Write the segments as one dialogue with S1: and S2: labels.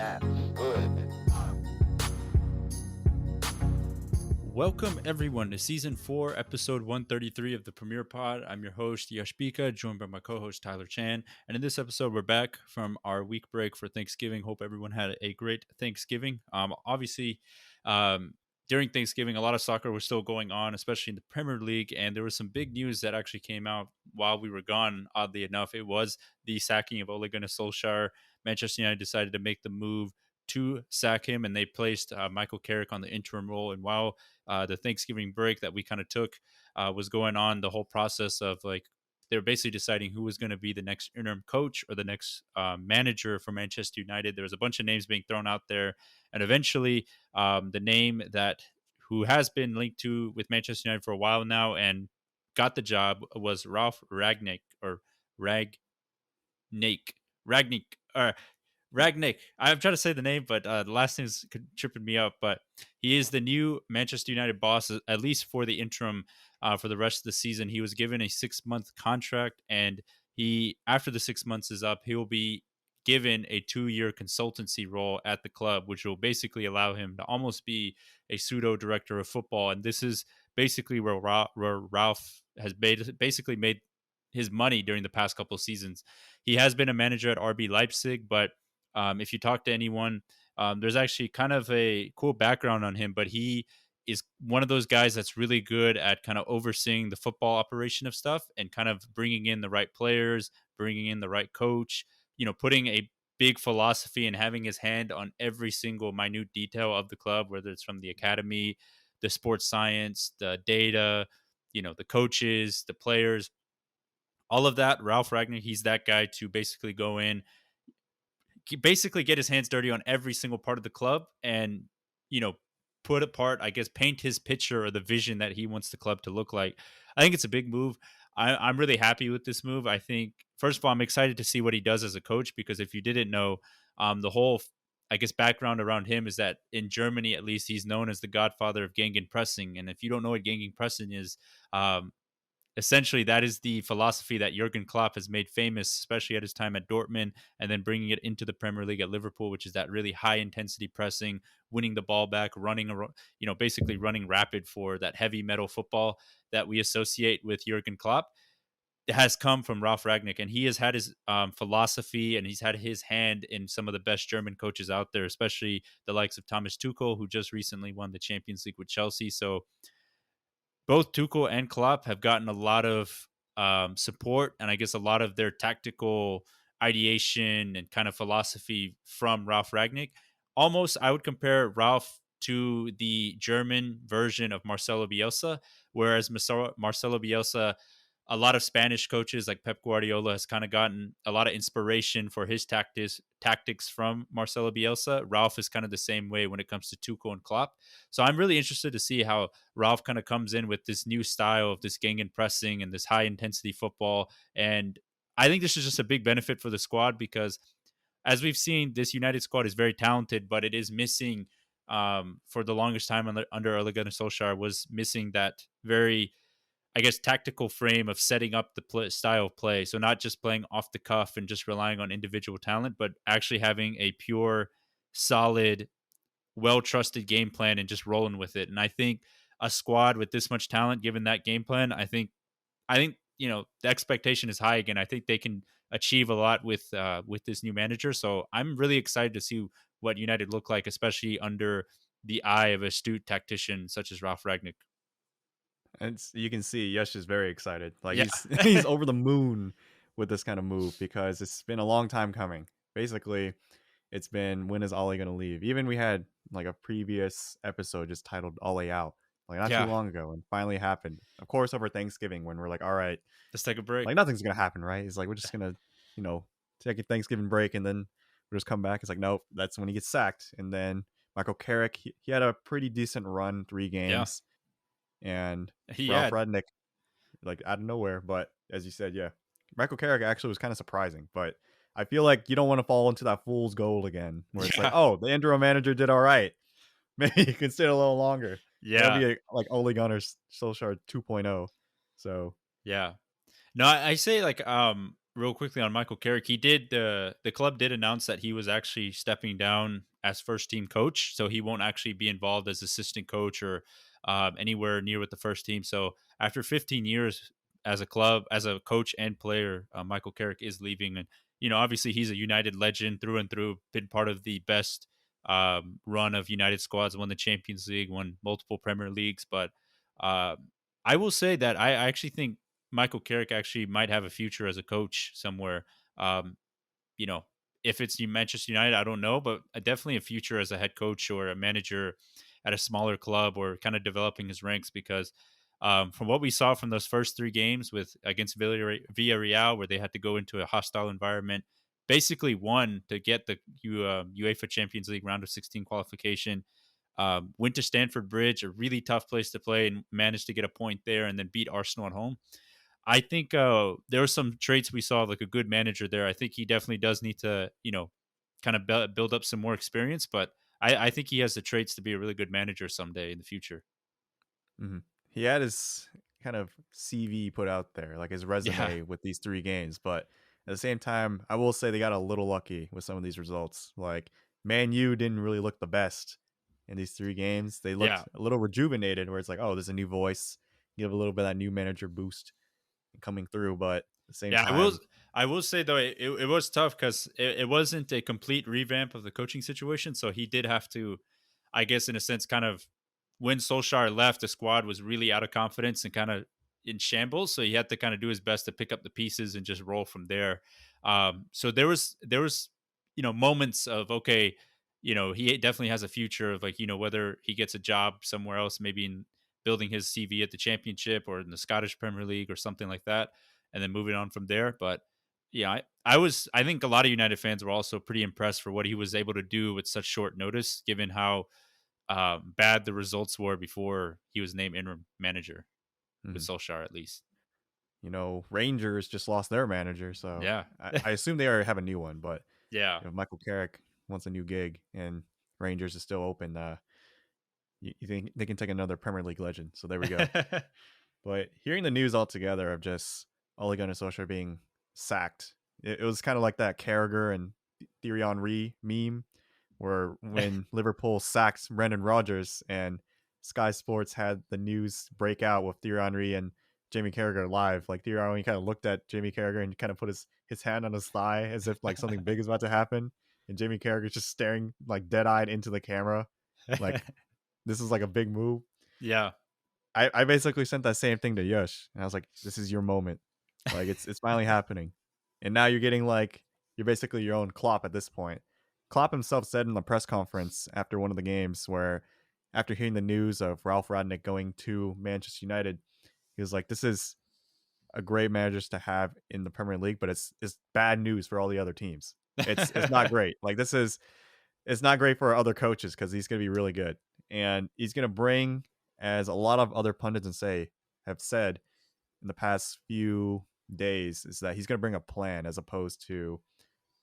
S1: That's good.
S2: Welcome everyone to season 4, episode 133 of the Premiere Pod. I'm your host Yash Bika, joined by my co-host Tyler Chan. And in this episode, we're back from our week break for Thanksgiving. Hope everyone had a great Thanksgiving. Obviously, during Thanksgiving, a lot of soccer was still going on, especially in the Premier League. And there was some big news that actually came out while we were gone. Oddly enough, it was the sacking of Ole Gunnar Solskjaer. Manchester United decided to make the move to sack him, and they placed Michael Carrick on the interim role. And while the Thanksgiving break that we kind of took was going on, the whole process of like they were basically deciding who was going to be the next interim coach or the next manager for Manchester United. There was a bunch of names being thrown out there, and eventually the name that who has been linked to with Manchester United for a while now and got the job was Ralph Ragnick or Ragnick. Ragnick. Ragnick. I'm trying to say the name, but the last name's tripping me up. But he is the new Manchester United boss, at least for the interim, for the rest of the season. He was given a 6-month contract, and after the 6 months is up, he will be given a 2-year consultancy role at the club, which will basically allow him to almost be a pseudo director of football. And this is basically where Ralph has basically made his money during the past couple of seasons. He has been a manager at RB Leipzig, but if you talk to anyone, there's actually kind of a cool background on him, but he is one of those guys that's really good at kind of overseeing the football operation of stuff and kind of bringing in the right players, bringing in the right coach, putting a big philosophy and having his hand on every single minute detail of the club, whether it's from the academy, the sports science, the data, the coaches, the players, all of that. Ralph Ragnick, he's that guy to basically go in, basically get his hands dirty on every single part of the club and, put apart, I guess, paint his picture or the vision that he wants the club to look like. I think it's a big move. I'm really happy with this move. I think, first of all, I'm excited to see what he does as a coach, because if you didn't know, the whole, I guess, background around him is that in Germany, at least, he's known as the Godfather of Gegenpressing. And if you don't know what Gegenpressing is, essentially that is the philosophy that Jurgen Klopp has made famous, especially at his time at Dortmund, and then bringing it into the Premier League at Liverpool, which is that really high intensity pressing, winning the ball back, basically running rapid for that heavy metal football that we associate with Jurgen Klopp. It has come from Ralph Ragnick, and he has had his philosophy, and he's had his hand in some of the best German coaches out there, especially the likes of Thomas Tuchel, who just recently won the Champions League with Chelsea. So both Tuchel and Klopp have gotten a lot of support, and I guess a lot of their tactical ideation and kind of philosophy from Ralph Ragnick. Almost, I would compare Ralph to the German version of Marcelo Bielsa, whereas Marcelo Bielsa, a lot of Spanish coaches like Pep Guardiola has kind of gotten a lot of inspiration for his tactics from Marcelo Bielsa. Ralph is kind of the same way when it comes to Tuchel and Klopp. So I'm really interested to see how Ralph kind of comes in with this new style of this gegenpressing and this high intensity football. And I think this is just a big benefit for the squad, because as we've seen, this United squad is very talented, but it is missing, for the longest time under Ole Gunnar Solskjaer, was missing that very, I guess, tactical frame of setting up the style of play. So not just playing off the cuff and just relying on individual talent, but actually having a pure, solid, well-trusted game plan and just rolling with it. And I think a squad with this much talent, given that game plan, I think the expectation is high again. I think they can achieve a lot with this new manager. So I'm really excited to see what United look like, especially under the eye of an astute tactician such as Ralph Ragnick.
S3: And you can see Yesh is very excited. Like
S2: Yeah.
S3: he's over the moon with this kind of move, because it's been a long time coming. Basically, it's been, when is Ollie gonna leave? Even we had like a previous episode just titled Ollie Out, like not
S2: Yeah.
S3: too long ago, and finally happened. Of course, over Thanksgiving, when we're like, all right,
S2: Let's take a break.
S3: like nothing's gonna happen, right? It's like we're just gonna, take a Thanksgiving break and then we'll just come back. It's like, nope, that's when he gets sacked. And then Michael Carrick, he had a pretty decent run, 3 games. And Ralph Rudnick, like out of nowhere. But as you said, yeah, Michael Carrick actually was kind of surprising. But I feel like you don't want to fall into that fool's gold again, where it's like, oh, the interim manager did all right. Maybe you can stay a little longer.
S2: Yeah.
S3: That'd be like Ole Gunnar Solskjaer 2.0. So
S2: yeah. No, I say like real quickly on Michael Carrick, he did the club did announce that he was actually stepping down as first team coach, so he won't actually be involved as assistant coach or anywhere near with the first team. So after 15 years as a club, as a coach and player, Michael Carrick is leaving, and obviously he's a United legend through and through. Been part of the best run of United squads, won the Champions League, won multiple Premier Leagues, but. Uh, I will say that I actually think Michael Carrick actually might have a future as a coach somewhere. Um, you know, if it's Manchester United, I don't know, but definitely a future as a head coach or a manager at a smaller club or kind of developing his ranks because from what we saw from those first three games with against Villarreal, where they had to go into a hostile environment, basically won to get the UEFA Champions League round of 16 qualification. Went to Stamford Bridge, a really tough place to play, and managed to get a point there, and then beat Arsenal at home. I think there were some traits we saw, like a good manager there. I think he definitely does need to, kind of build up some more experience, but I think he has the traits to be a really good manager someday in the future.
S3: Mhm. He had his kind of CV put out there, like his
S2: Yeah,
S3: resume with these 3 games, but at the same time, I will say they got a little lucky with some of these results. Like, Man U didn't really look the best in these 3 games. They
S2: yeah,
S3: looked a little rejuvenated where it's like, "Oh, there's a new voice." Give a little bit of that new manager boost coming through, but at the same
S2: yeah.
S3: time.
S2: I will say though, it was tough because it wasn't a complete revamp of the coaching situation, so he did have to, I guess, in a sense, kind of when Solskjaer left, the squad was really out of confidence and kind of in shambles. So he had to kind of do his best to pick up the pieces and just roll from there. So there was moments of okay, he definitely has a future of like whether he gets a job somewhere else, maybe in building his CV at the Championship or in the Scottish Premier League or something like that, and then moving on from there. But yeah, I think a lot of United fans were also pretty impressed for what he was able to do with such short notice, given how bad the results were before he was named interim manager with
S3: Mhm.
S2: Solskjaer, at least.
S3: Rangers just lost their manager, so
S2: Yeah,
S3: I assume they already have a new one, but
S2: yeah,
S3: if Michael Carrick wants a new gig and Rangers is still open, you think they can take another Premier League legend. So there we go. But hearing the news altogether of just Ole Gunnar Solskjaer being sacked, it was kind of like that Carragher and Thierry Henry meme, where when Liverpool sacked Brendan Rodgers and Sky Sports had the news break out with Thierry Henry and Jamie Carragher live. Like Thierry Henry kind of looked at Jamie Carragher and kind of put his hand on his thigh as if like something big is about to happen, and Jamie Carragher just staring like dead eyed into the camera, like this is like a big move.
S2: yeah,
S3: I basically sent that same thing to Yush, and I was like, "This is your moment. Like, it's finally happening." And now you're getting like you're basically your own Klopp at this point. Klopp himself said in the press conference after one of the games where after hearing the news of Ralph Radnick going to Manchester United, he was like, "This is a great manager to have in the Premier League, but it's bad news for all the other teams. It's not great. Like this is it's not great for other coaches because he's going to be really good, and he's going to bring, as a lot of other pundits have said in the past few days, is that he's going to bring a plan as opposed to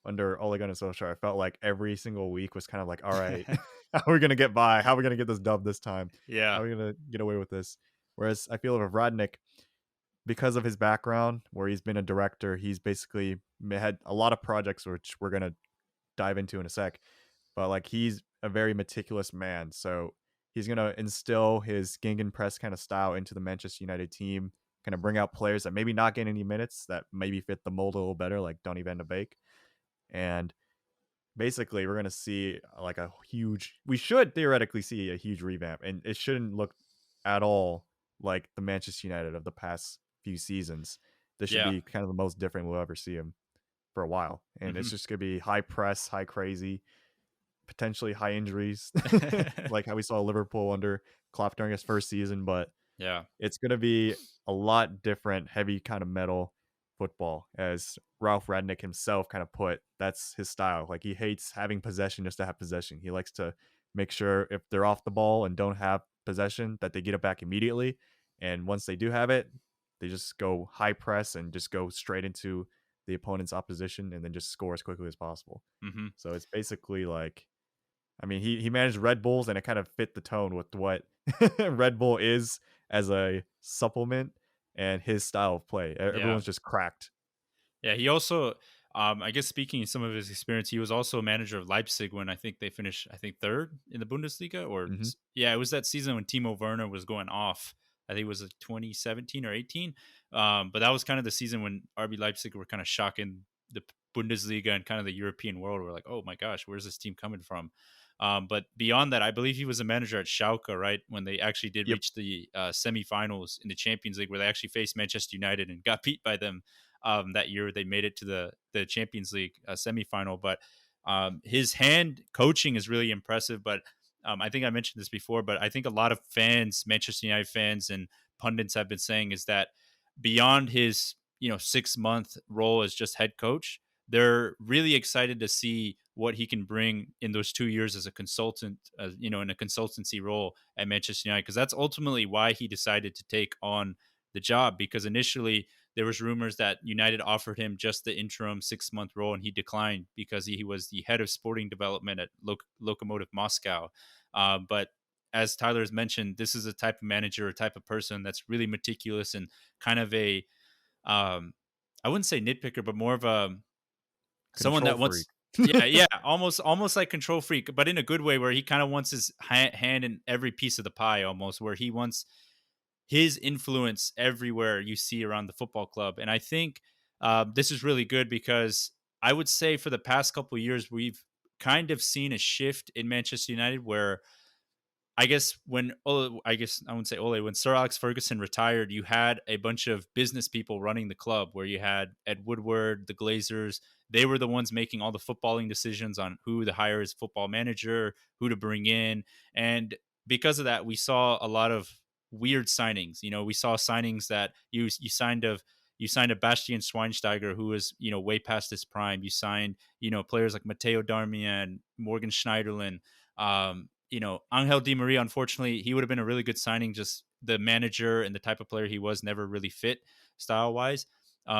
S3: under Ole Gunnar Solskjaer. I felt like every single week was kind of like, all right, how are we going to get by? How are we going to get this dub this time? How
S2: yeah,
S3: are we going to get away with this? Whereas I feel with Radnick, because of his background, where he's been a director, he's basically had a lot of projects which we're going to dive into in a sec, but like he's a very meticulous man. So he's gonna instill his Gegenpress kind of style into the Manchester United team, kind of bring out players that maybe not getting any minutes that maybe fit the mold a little better, like Donny van de Beek. And basically we're gonna see like a huge we should theoretically see a huge revamp, and it shouldn't look at all like the Manchester United of the past few seasons. This should
S2: yeah.
S3: be kind of the most different we'll ever see him for a while. And it's
S2: Hmm.
S3: just gonna be high press, high crazy, potentially high injuries, like how we saw Liverpool under Klopp during his first season. But
S2: Yeah,
S3: it's going to be a lot different, heavy kind of metal football, as Ralph Radnick himself kind of put. That's his style. Like he hates having possession just to have possession. He likes to make sure if they're off the ball and don't have possession, that they get it back immediately. And once they do have it, they just go high press and just go straight into the opponent's opposition and then just score as quickly as possible.
S2: hmm,
S3: So it's basically like, I mean, he managed Red Bulls, and it kind of fit the tone with what Red Bull is as a supplement and his style of play.
S2: yeah.
S3: Everyone's just cracked.
S2: Yeah, he also, I guess speaking of some of his experience, he was also a manager of Leipzig when I think they finished, I think third in the Bundesliga, or
S3: Hmm.
S2: yeah, it was that season when Timo Werner was going off. I think it was like 2017 or 18. But that was kind of the season when RB Leipzig were kind of shocking the Bundesliga and kind of the European world. We're like, oh my gosh, where's this team coming from? But beyond that, I believe he was a manager at Schalke, right? When they actually did
S3: Yep.
S2: reach the semifinals in the Champions League, where they actually faced Manchester United and got beat by them that year. They made it to the Champions League semifinal, but his hand coaching is really impressive. But I think I mentioned this before, but I think a lot of fans, Manchester United fans and pundits have been saying is that beyond his 6 month role as just head coach, they're really excited to see what he can bring in those 2 years as a consultant, in a consultancy role at Manchester United, because that's ultimately why he decided to take on the job. Because initially there was rumors that United offered him just the interim 6 month role, and he declined because he was the head of sporting development at Lokomotiv Moscow. But as Tyler has mentioned, this is a type of manager, a type of person that's really meticulous and kind of a, um, I wouldn't say nitpicker, but more of a someone
S3: Control
S2: that
S3: freak.
S2: wants. Yeah, yeah, almost like control freak, but in a good way, where he kind of wants his hand in every piece of the pie, almost, where he wants his influence everywhere you see around the football club. And I think this is really good because I would say for the past couple of years, we've kind of seen a shift in Manchester United where I guess when Ole, I guess I wouldn't say Ole, when Sir Alex Ferguson retired, you had a bunch of business people running the club where you had Ed Woodward, the Glazers. They were the ones making all the footballing decisions on who to hire as football manager, who to bring in. And because of that, we saw a lot of weird signings. We saw signings that you signed a Bastian Schweinsteiger who was, way past his prime. You signed, players like Matteo Darmian, Morgan Schneiderlin, Angel Di Maria, unfortunately, he would have been a really good signing. Just the manager and the type of player he was never really fit style wise.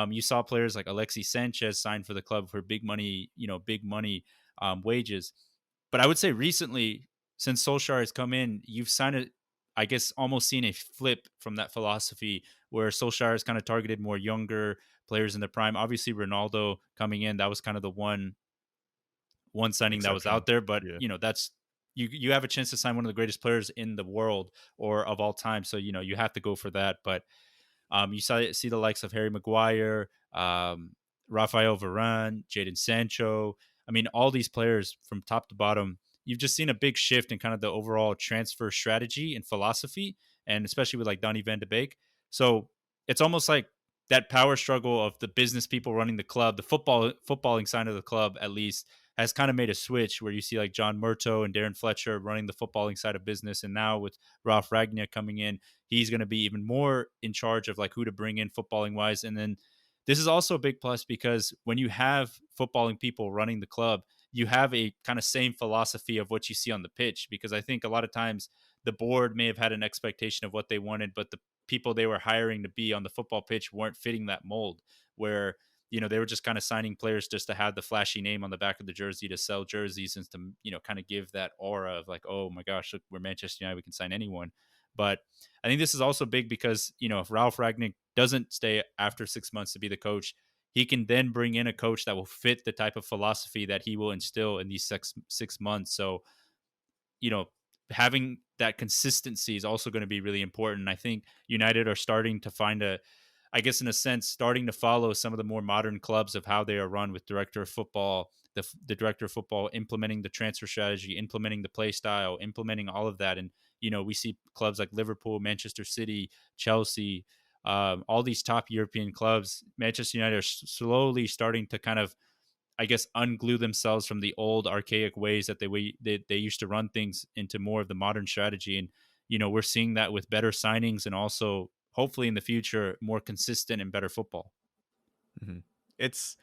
S2: You saw players like Alexis Sanchez signed for the club for big money, big money wages. But I would say recently, since Solskjaer has come in, you've signed a, I guess, almost seen a flip from that philosophy where Solskjaer has kind of targeted more younger players in the prime. Obviously, Ronaldo coming in, that was kind of the one signing that was
S3: Exception.
S2: out there, but
S3: Yeah.
S2: that's you have a chance to sign one of the greatest players in the world or of all time, so you have to go for that. But you see the likes of Harry Maguire, Rafael Varane, Jadon Sancho. I mean, all these players from top to bottom. You've just seen a big shift in kind of the overall transfer strategy and philosophy, and especially with like Donny Van de Beek. So it's almost like that power struggle of the business people running the club, the footballing side of the club, at least, has kind of made a switch where you see like John Murto and Darren Fletcher running the footballing side of business, and now with Ralph Ragnick coming in, he's going to be even more in charge of like who to bring in footballing wise. And then this is also a big plus because when you have footballing people running the club, you have a kind of same philosophy of what you see on the pitch. Because I think a lot of times the board may have had an expectation of what they wanted, but the people they were hiring to be on the football pitch weren't fitting that mold. Where they were just kind of signing players just to have the flashy name on the back of the jersey to sell jerseys and to kind of give that aura of like, oh my gosh, look, we're Manchester United, we can sign anyone. But I think this is also big because, if Ralph Ragnick doesn't stay after 6 months to be the coach, he can then bring in a coach that will fit the type of philosophy that he will instill in these six months. So, you know, having that consistency is also going to be really important. I think United are starting to find I guess in a sense, starting to follow some of the more modern clubs of how they are run with director of football, the director of football implementing the transfer strategy, implementing the play style, implementing all of that. And, we see clubs like Liverpool, Manchester City, Chelsea, all these top European clubs. Manchester United are slowly starting to kind of, I guess, unglue themselves from the old archaic ways that they used to run things into more of the modern strategy. And, we're seeing that with better signings and also hopefully in the future, more consistent and better football.
S3: Mhm. It's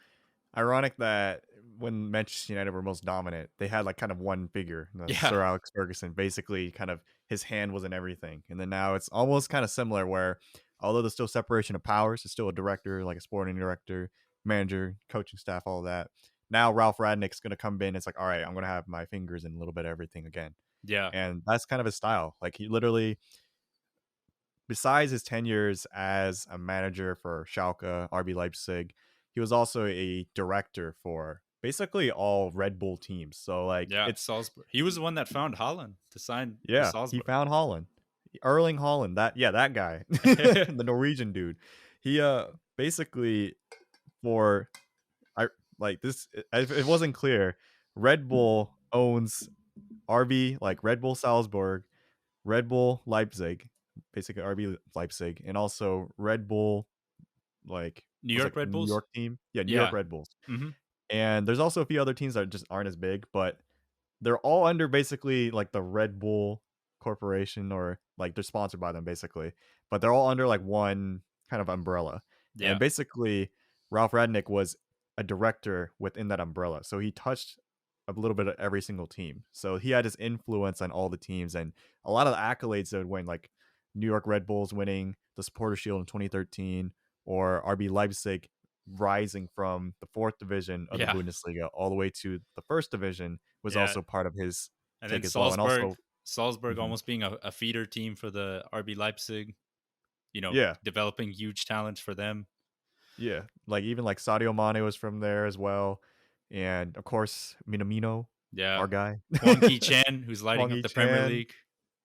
S3: ironic that when Manchester United were most dominant, they had like kind of one figure,
S2: Yeah.
S3: Sir Alex Ferguson. Basically, kind of his hand was in everything. And then now it's almost kind of similar, where although there's still separation of powers, it's still a director, like a sporting director, manager, coaching staff, all of that. Now Ralph Radnick's going to come in. It's like, all right, I'm going to have my fingers in a little bit of everything again.
S2: Yeah.
S3: And that's kind of his style. Like, he literally, besides his tenures as a manager for Schalke, RB Leipzig, he was also a director for basically all Red Bull teams. So like
S2: Yeah,
S3: it's
S2: Salzburg. He was the one that found Holland to sign for
S3: yeah, he
S2: Salzburg.
S3: found Holland. Erling Holland, that guy. The Norwegian dude. He basically for I like this if it wasn't clear, Red Bull owns RB like Red Bull Salzburg, Red Bull Leipzig, basically RB Leipzig, and also Red Bull like
S2: New
S3: was
S2: York
S3: like the
S2: Red
S3: New
S2: Bulls?
S3: York team. Yeah, New York
S2: Yeah.
S3: Red Bulls.
S2: Hmm.
S3: And there's also a few other teams that just aren't as big, but they're all under basically like the Red Bull Corporation or like they're sponsored by them basically, but they're all under like one kind of umbrella. And
S2: Yeah.
S3: basically, Ralph Radnick was a director within that umbrella. So he touched a little bit of every single team. So he had his influence on all the teams and a lot of the accolades that would win, like New York Red Bulls winning the Supporter Shield in 2013 or RB Leipzig rising from the fourth division of the
S2: Yeah.
S3: Bundesliga all the way to the first division was
S2: Yeah.
S3: also part of his
S2: And then
S3: take as well. And also,
S2: Salzburg
S3: mhm,
S2: almost being a feeder team for the RB Leipzig,
S3: yeah,
S2: developing huge talents for them.
S3: yeah, like even like Sadio Mane was from there as well, and of course Minamino,
S2: Yeah.
S3: our guy,
S2: Huang Chan, who's lighting
S3: Hwang
S2: up
S3: Hee
S2: the Premier
S3: Chan,
S2: League,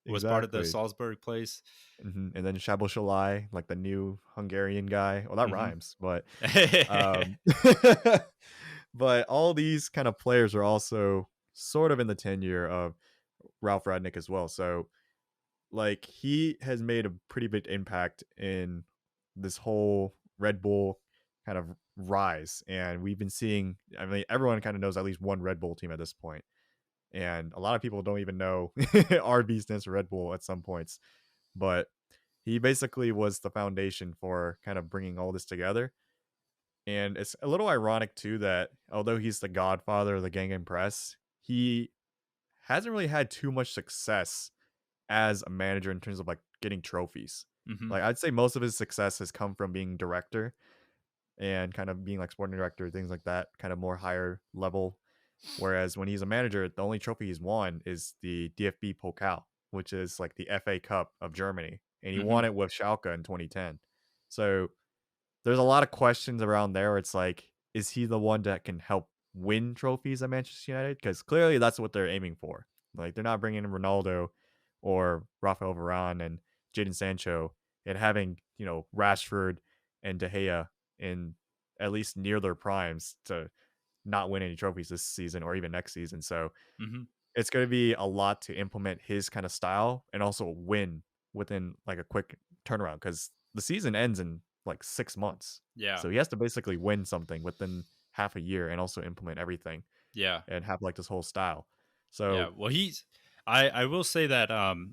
S2: was part of the
S3: exactly.
S2: Salzburg place.
S3: And then Shabo Shalai, like the new Hungarian guy. Well, that
S2: Hmm.
S3: rhymes, but um, but all these kind of players are also sort of in the tenure of Ralph Radnick as well. So like he has made a pretty big impact in this whole Red Bull kind of rise. And we've been seeing, I mean, everyone kind of knows at least one Red Bull team at this point. And a lot of people don't even know RB stands for Red Bull at some points. But he basically was the foundation for kind of bringing all this together. And it's a little ironic too that although he's the godfather of the Gegenpress, he hasn't really had too much success as a manager in terms of like getting trophies.
S2: Hmm.
S3: Like I'd say most of his success has come from being director and kind of being like sporting director, things like that, kind of more higher level. Whereas when he's a manager, the only trophy he's won is the DFB Pokal, which is like the FA Cup of Germany, and he
S2: Hmm.
S3: won it with Schalke in 2010. So there's a lot of questions around there. Where it's like, is he the one that can help win trophies at Manchester United? Because clearly that's what they're aiming for. Like they're not bringing in Ronaldo or Rafael Varane and Jadon Sancho and having Rashford and De Gea in at least near their primes to not win any trophies this season or even next season. So
S2: Hmm.
S3: it's going to be a lot to implement his kind of style and also win within like a quick turnaround because the season ends in like 6 months.
S2: Yeah.
S3: So he has to basically win something within half a year and also implement everything
S2: Yeah.
S3: and have like this whole style.
S2: Yeah.
S3: So
S2: Well, I will say that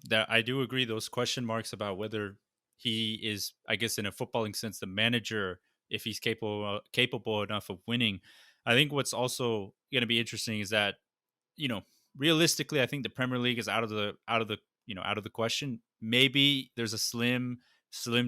S2: that I do agree those question marks about whether he is, I guess, in a footballing sense, the manager, if he's capable enough of winning. I think what's also going to be interesting is that, you know, realistically, I think the Premier League is out of the question. Maybe there's a slim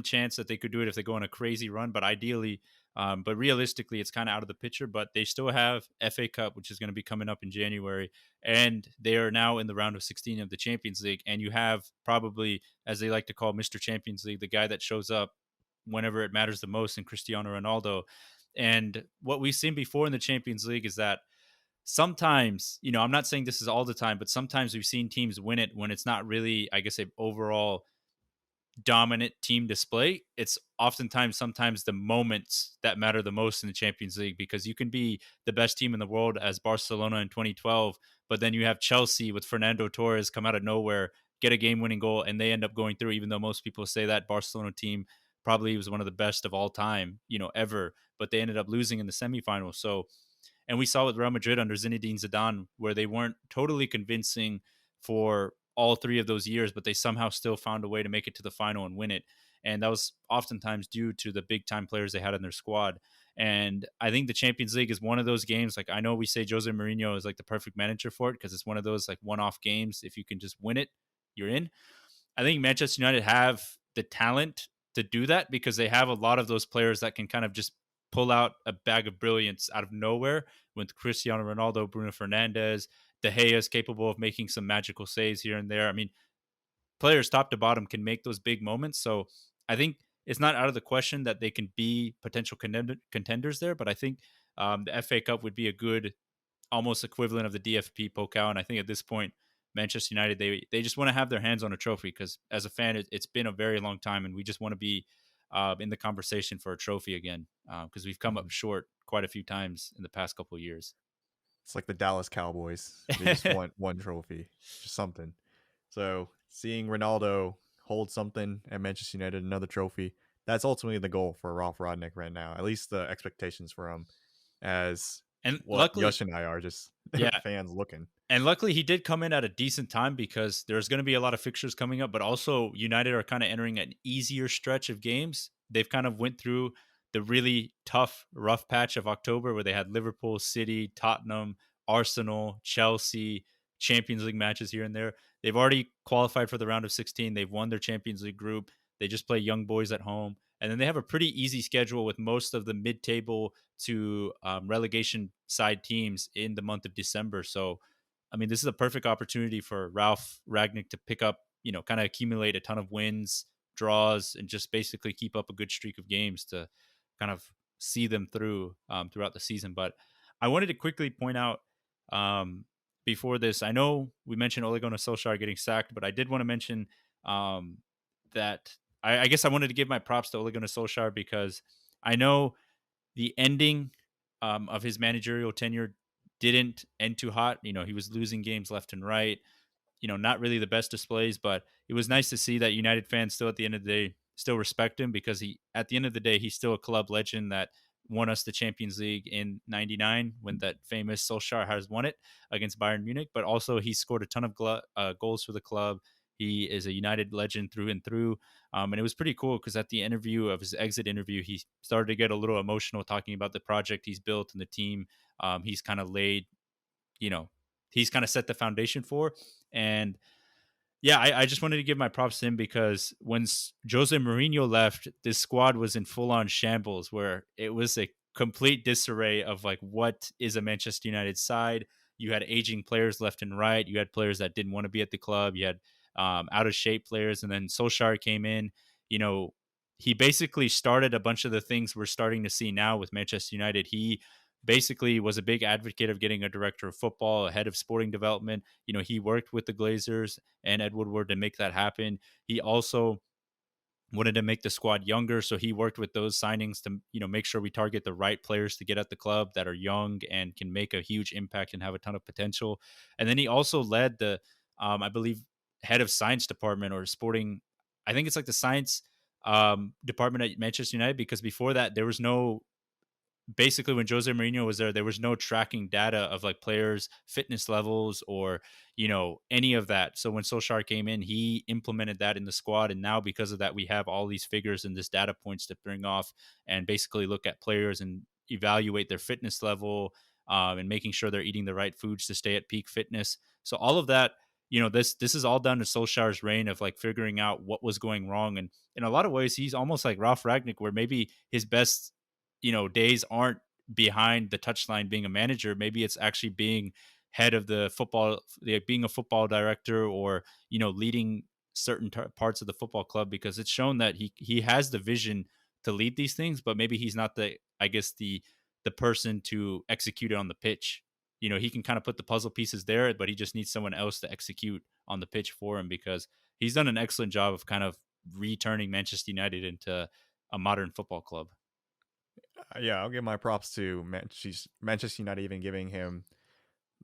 S2: chance that they could do it if they go on a crazy run, but ideally, but realistically, it's kind of out of the picture. But they still have FA Cup, which is going to be coming up in January, and they are now in the round of 16 of the Champions League. And you have probably, as they like to call Mr. Champions League, the guy that shows up whenever it matters the most in Cristiano Ronaldo. And what we've seen before in the Champions League is that sometimes, I'm not saying this is all the time, but sometimes we've seen teams win it when it's not really, I guess, a overall dominant team display. It's oftentimes sometimes the moments that matter the most in the Champions League because you can be the best team in the world as Barcelona in 2012, but then you have Chelsea with Fernando Torres come out of nowhere, get a game-winning goal, and they end up going through. Even though most people say that Barcelona team probably was one of the best of all time, ever, but they ended up losing in the semifinals. So, and we saw with Real Madrid under Zinedine Zidane, where they weren't totally convincing for all three of those years, but they somehow still found a way to make it to the final and win it. And that was oftentimes due to the big time players they had in their squad. And I think the Champions League is one of those games. Like, I know we say Jose Mourinho is like the perfect manager for it because it's one of those like one off games. If you can just win it, you're in. I think Manchester United have the talent to do that because they have a lot of those players that can kind of just pull out a bag of brilliance out of nowhere with Cristiano Ronaldo, Bruno Fernandes, De Gea is capable of making some magical saves here and there. I mean, players top to bottom can make those big moments. So I think it's not out of the question that they can be potential contenders there. But I think the FA Cup would be a good almost equivalent of the DFP Pokal. And I think at this point, Manchester United they just want to have their hands on a trophy because as a fan, it's been a very long time, and we just want to be in the conversation for a trophy again because we've come up
S3: Mhm.
S2: short quite a few times in the past couple of years.
S3: It's like the Dallas Cowboys. They just want one trophy, just something. So seeing Ronaldo hold something at Manchester United, another trophy, that's ultimately the goal for Ralph Rodnick right now. At least the expectations for him, as
S2: And
S3: what
S2: luckily,
S3: Yush and I are just
S2: yeah,
S3: fans looking.
S2: and luckily, he did come in at a decent time because there's going to be a lot of fixtures coming up. But also, United are kind of entering an easier stretch of games. They've kind of went through the really tough, rough patch of October where they had Liverpool, City, Tottenham, Arsenal, Chelsea, Champions League matches here and there. They've already qualified for the round of 16. They've won their Champions League group. They just play Young Boys at home, and then they have a pretty easy schedule with most of the mid-table to relegation side teams in the month of December. So I mean, this is a perfect opportunity for Ralph Ragnick to pick up, kind of accumulate a ton of wins, draws, and just basically keep up a good streak of games to kind of see them through throughout the season. But I wanted to quickly point out before this, I know we mentioned Ole Gunnar Solskjaer getting sacked, but I did want to mention um, that I guess I wanted to give my props to Ole Gunnar Solskjaer because I know the ending of his managerial tenure didn't end too hot. He was losing games left and right. Not really the best displays, but it was nice to see that United fans still at the end of the day still respect him because at the end of the day, he's still a club legend that won us the Champions League in '99 when that famous Solskjaer has won it against Bayern Munich. But also, he scored a ton of goals for the club. He is a United legend through and through. And it was pretty cool because at the interview of his exit interview, he started to get a little emotional talking about the project he's built and the team he's kind of laid, you know, he's kind of set the foundation for. And yeah, I just wanted to give my props to him because when Jose Mourinho left, this squad was in full on shambles where it was a complete disarray of like what is a Manchester United side. You had aging players left and right. You had players that didn't want to be at the club. You had out of shape players, and then Solskjaer came in. You know, he basically started a bunch of the things we're starting to see now with Manchester United. He basically was a big advocate of getting a director of football, a head of sporting development. He worked with the Glazers and Ed Woodward to make that happen. He also wanted to make the squad younger, so he worked with those signings to make sure we target the right players to get at the club that are young and can make a huge impact and have a ton of potential. And then he also led the I believe head of science department or sporting, I think it's like the science department at Manchester United, because before that there was no, basically when Jose Mourinho was there was no tracking data of like players' fitness levels or any of that. So when Solskjaer came in, he implemented that in the squad, and now because of that, we have all these figures and this data points to bring off and basically look at players and evaluate their fitness level, and making sure they're eating the right foods to stay at peak fitness. So all of that. This is all down to Solskjaer's reign of like figuring out what was going wrong, and in a lot of ways, he's almost like Ralph Ragnick, where maybe his best days aren't behind the touchline being a manager. Maybe it's actually being head of the football, being a football director, or leading certain parts of the football club, because it's shown that he has the vision to lead these things, but maybe he's not the, I guess, the person to execute it on the pitch. He can kind of put the puzzle pieces there, but he just needs someone else to execute on the pitch for him, because he's done an excellent job of kind of returning Manchester United into a modern football club.
S3: Yeah, I'll give my props to Manchester United even giving him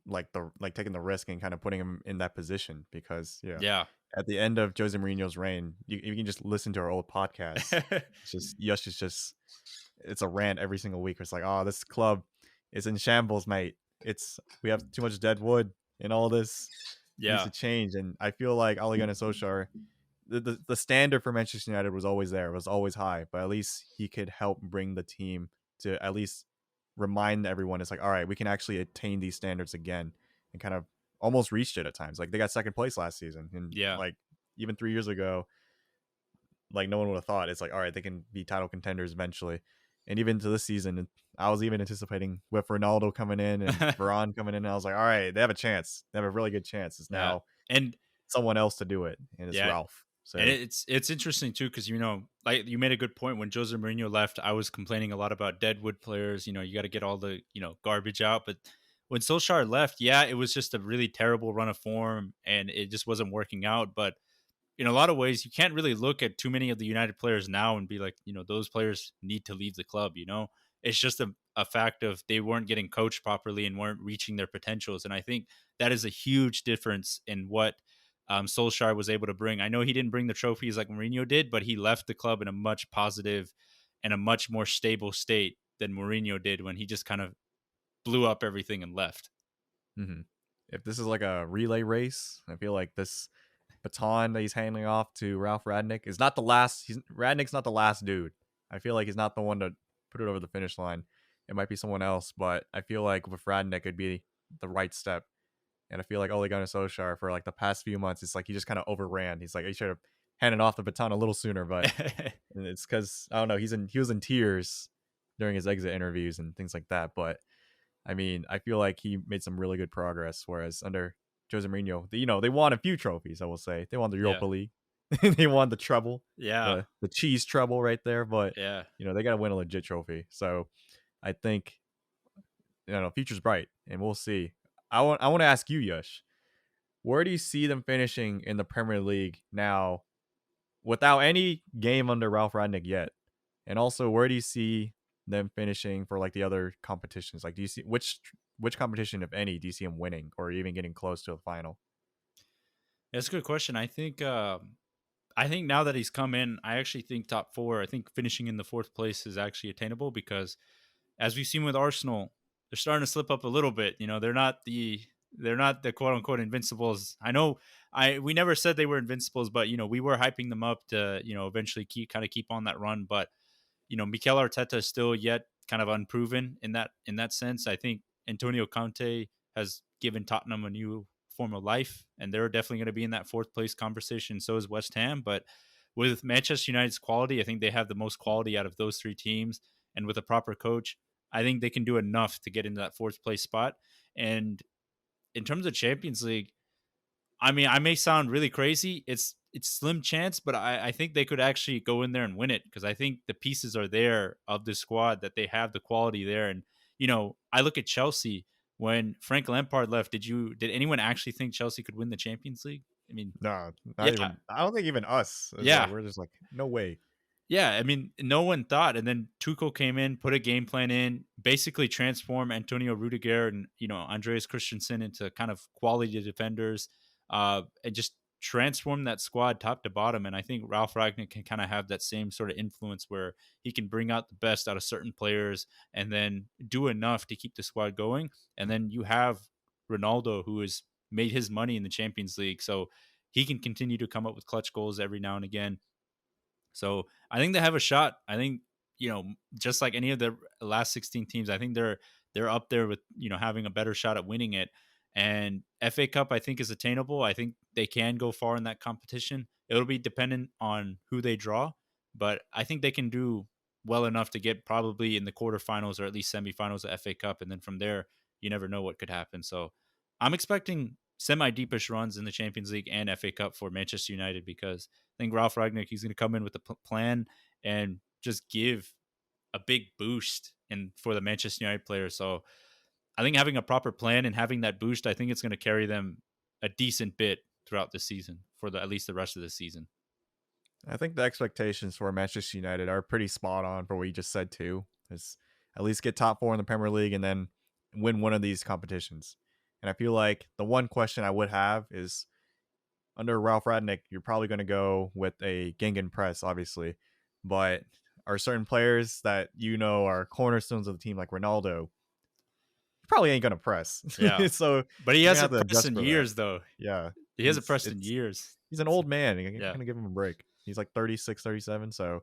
S3: like taking the risk and kind of putting him in that position because yeah,
S2: Yeah.
S3: at the end of Jose Mourinho's reign, you can just listen to our old podcasts. It's just Yush is just it's a rant every single week. It's like, oh, this club is in shambles, mate. We have too much dead wood and all this needs
S2: Yeah.
S3: to change. And I feel like Ole Gunnar Solskjaer, the standard for Manchester United was always there, was always high, but at least he could help bring the team to at least remind everyone it's like, all right, we can actually attain these standards again, and kind of almost reached it at times. Like they got second place last season, and
S2: Yeah.
S3: like even 3 years ago, like no one would have thought it's like, all right, they can be title contenders eventually. And even to this season, I was even anticipating with Ronaldo coming in and Varane coming in. And I was like, all right, they have a chance. They have a really good chance. It's
S2: Yeah.
S3: now
S2: And
S3: someone else to do it, and it's
S2: yeah.
S3: Ralph.
S2: And
S3: So,
S2: it's interesting too because like you made a good point when Jose Mourinho left. I was complaining a lot about deadwood players. You got to get all the garbage out. But when Solskjaer left, yeah, it was just a really terrible run of form, and it just wasn't working out. But in a lot of ways, you can't really look at too many of the United players now and be like, those players need to leave the club. It's just a fact of they weren't getting coached properly and weren't reaching their potentials. And I think that is a huge difference in what Solskjaer was able to bring. I know he didn't bring the trophies like Mourinho did, but he left the club in a much positive and a much more stable state than Mourinho did when he just kind of blew up everything and left.
S3: mhm. If this is like a relay race, I feel like this baton that he's handing off to Ralph Radnick is not the last. Radnick's not the last dude. I feel like he's not the one to put it over the finish line. It might be someone else, but I feel like with Radnick, it'd be the right step. And I feel like Ole Gunnar Solskjaer for like the past few months, it's like he just kind of overran. He's like he should have handed off the baton a little sooner, but it's because I don't know. He was in tears during his exit interviews and things like that. But I mean, I feel like he made some really good progress. Whereas under Jose Mourinho, they won a few trophies. I will say they won the
S2: Yeah.
S3: Europa League, they won the treble,
S2: Yeah.
S3: the cheese treble right there. But
S2: Yeah.
S3: they got to win a legit trophy. So I think future's bright, and we'll see. I want to ask you, Yush, where do you see them finishing in the Premier League now, without any game under Ralph Rangnick yet? And also, where do you see them finishing for like the other competitions? Like, do you see which competition, if any, do you see them winning or even getting close to a final?
S2: That's a good question. I think now that he's come in, I actually think top four. I think finishing in the fourth place is actually attainable because, as we've seen with Arsenal, they're starting to slip up a little bit. They're not the quote unquote invincibles. I know we never said they were invincibles, but we were hyping them up to eventually keep on that run. But Mikel Arteta is still yet kind of unproven in that sense. I think Antonio Conte has given Tottenham a new form of life, and they're definitely going to be in that fourth place conversation. So is West Ham, but with Manchester United's quality, I think they have the most quality out of those three teams, and with a proper coach, I think they can do enough to get into that fourth place spot. And in terms of Champions League, I mean, I may sound really crazy. It's slim chance, but I think they could actually go in there and win it because I think the pieces are there of the squad that they have the quality there. And I look at Chelsea when Frank Lampard left. Did anyone actually think Chelsea could win the Champions League? I mean,
S3: No,
S2: yeah,
S3: not even. I don't think even us. It's like
S2: yeah.
S3: we're just like no way.
S2: Yeah, I mean, no one thought, and then Tuchel came in, put a game plan in, basically transformed Antonio Rudiger and Andreas Christensen into kind of quality defenders, and just transform that squad top to bottom. And I think Ralph Ragnick can kind of have that same sort of influence where he can bring out the best out of certain players and then do enough to keep the squad going. And then you have Ronaldo, who has made his money in the Champions League, so he can continue to come up with clutch goals every now and again. So I think they have a shot. I think just like any of the last 16 teams, I think they're up there with having a better shot at winning it. And FA Cup, I think, is attainable. I think they can go far in that competition. It'll be dependent on who they draw, but I think they can do well enough to get probably in the quarterfinals or at least semifinals of FA Cup, and then from there, you never know what could happen. So I'm expecting semi-deepish runs in the Champions League and FA Cup for Manchester United because I think Ralph Ragnick, he's going to come in with a plan and just give a big boost for the Manchester United players. So I think having a proper plan and having that boost, I think it's going to carry them a decent bit throughout the season for at least the rest of the season.
S3: I think the expectations for Manchester United are pretty spot on for what you just said too. Is at least get top four in the Premier League and then win one of these competitions. And I feel like the one question I would have is under Ralph Radnick, you're probably going to go with a Gegenpress, obviously, but are certain players that are cornerstones of the team like Ronaldo, you probably ain't going to press.
S2: Yeah.
S3: So
S2: But he
S3: you're gonna have
S2: hasn't
S3: to
S2: pressed
S3: adjust
S2: in
S3: for that.
S2: years, though.
S3: Yeah,
S2: He hasn't
S3: he's
S2: pressed in
S3: it's
S2: years.
S3: he's an old man. You're
S2: Yeah.
S3: gonna give him a break. He's like 36, 37. So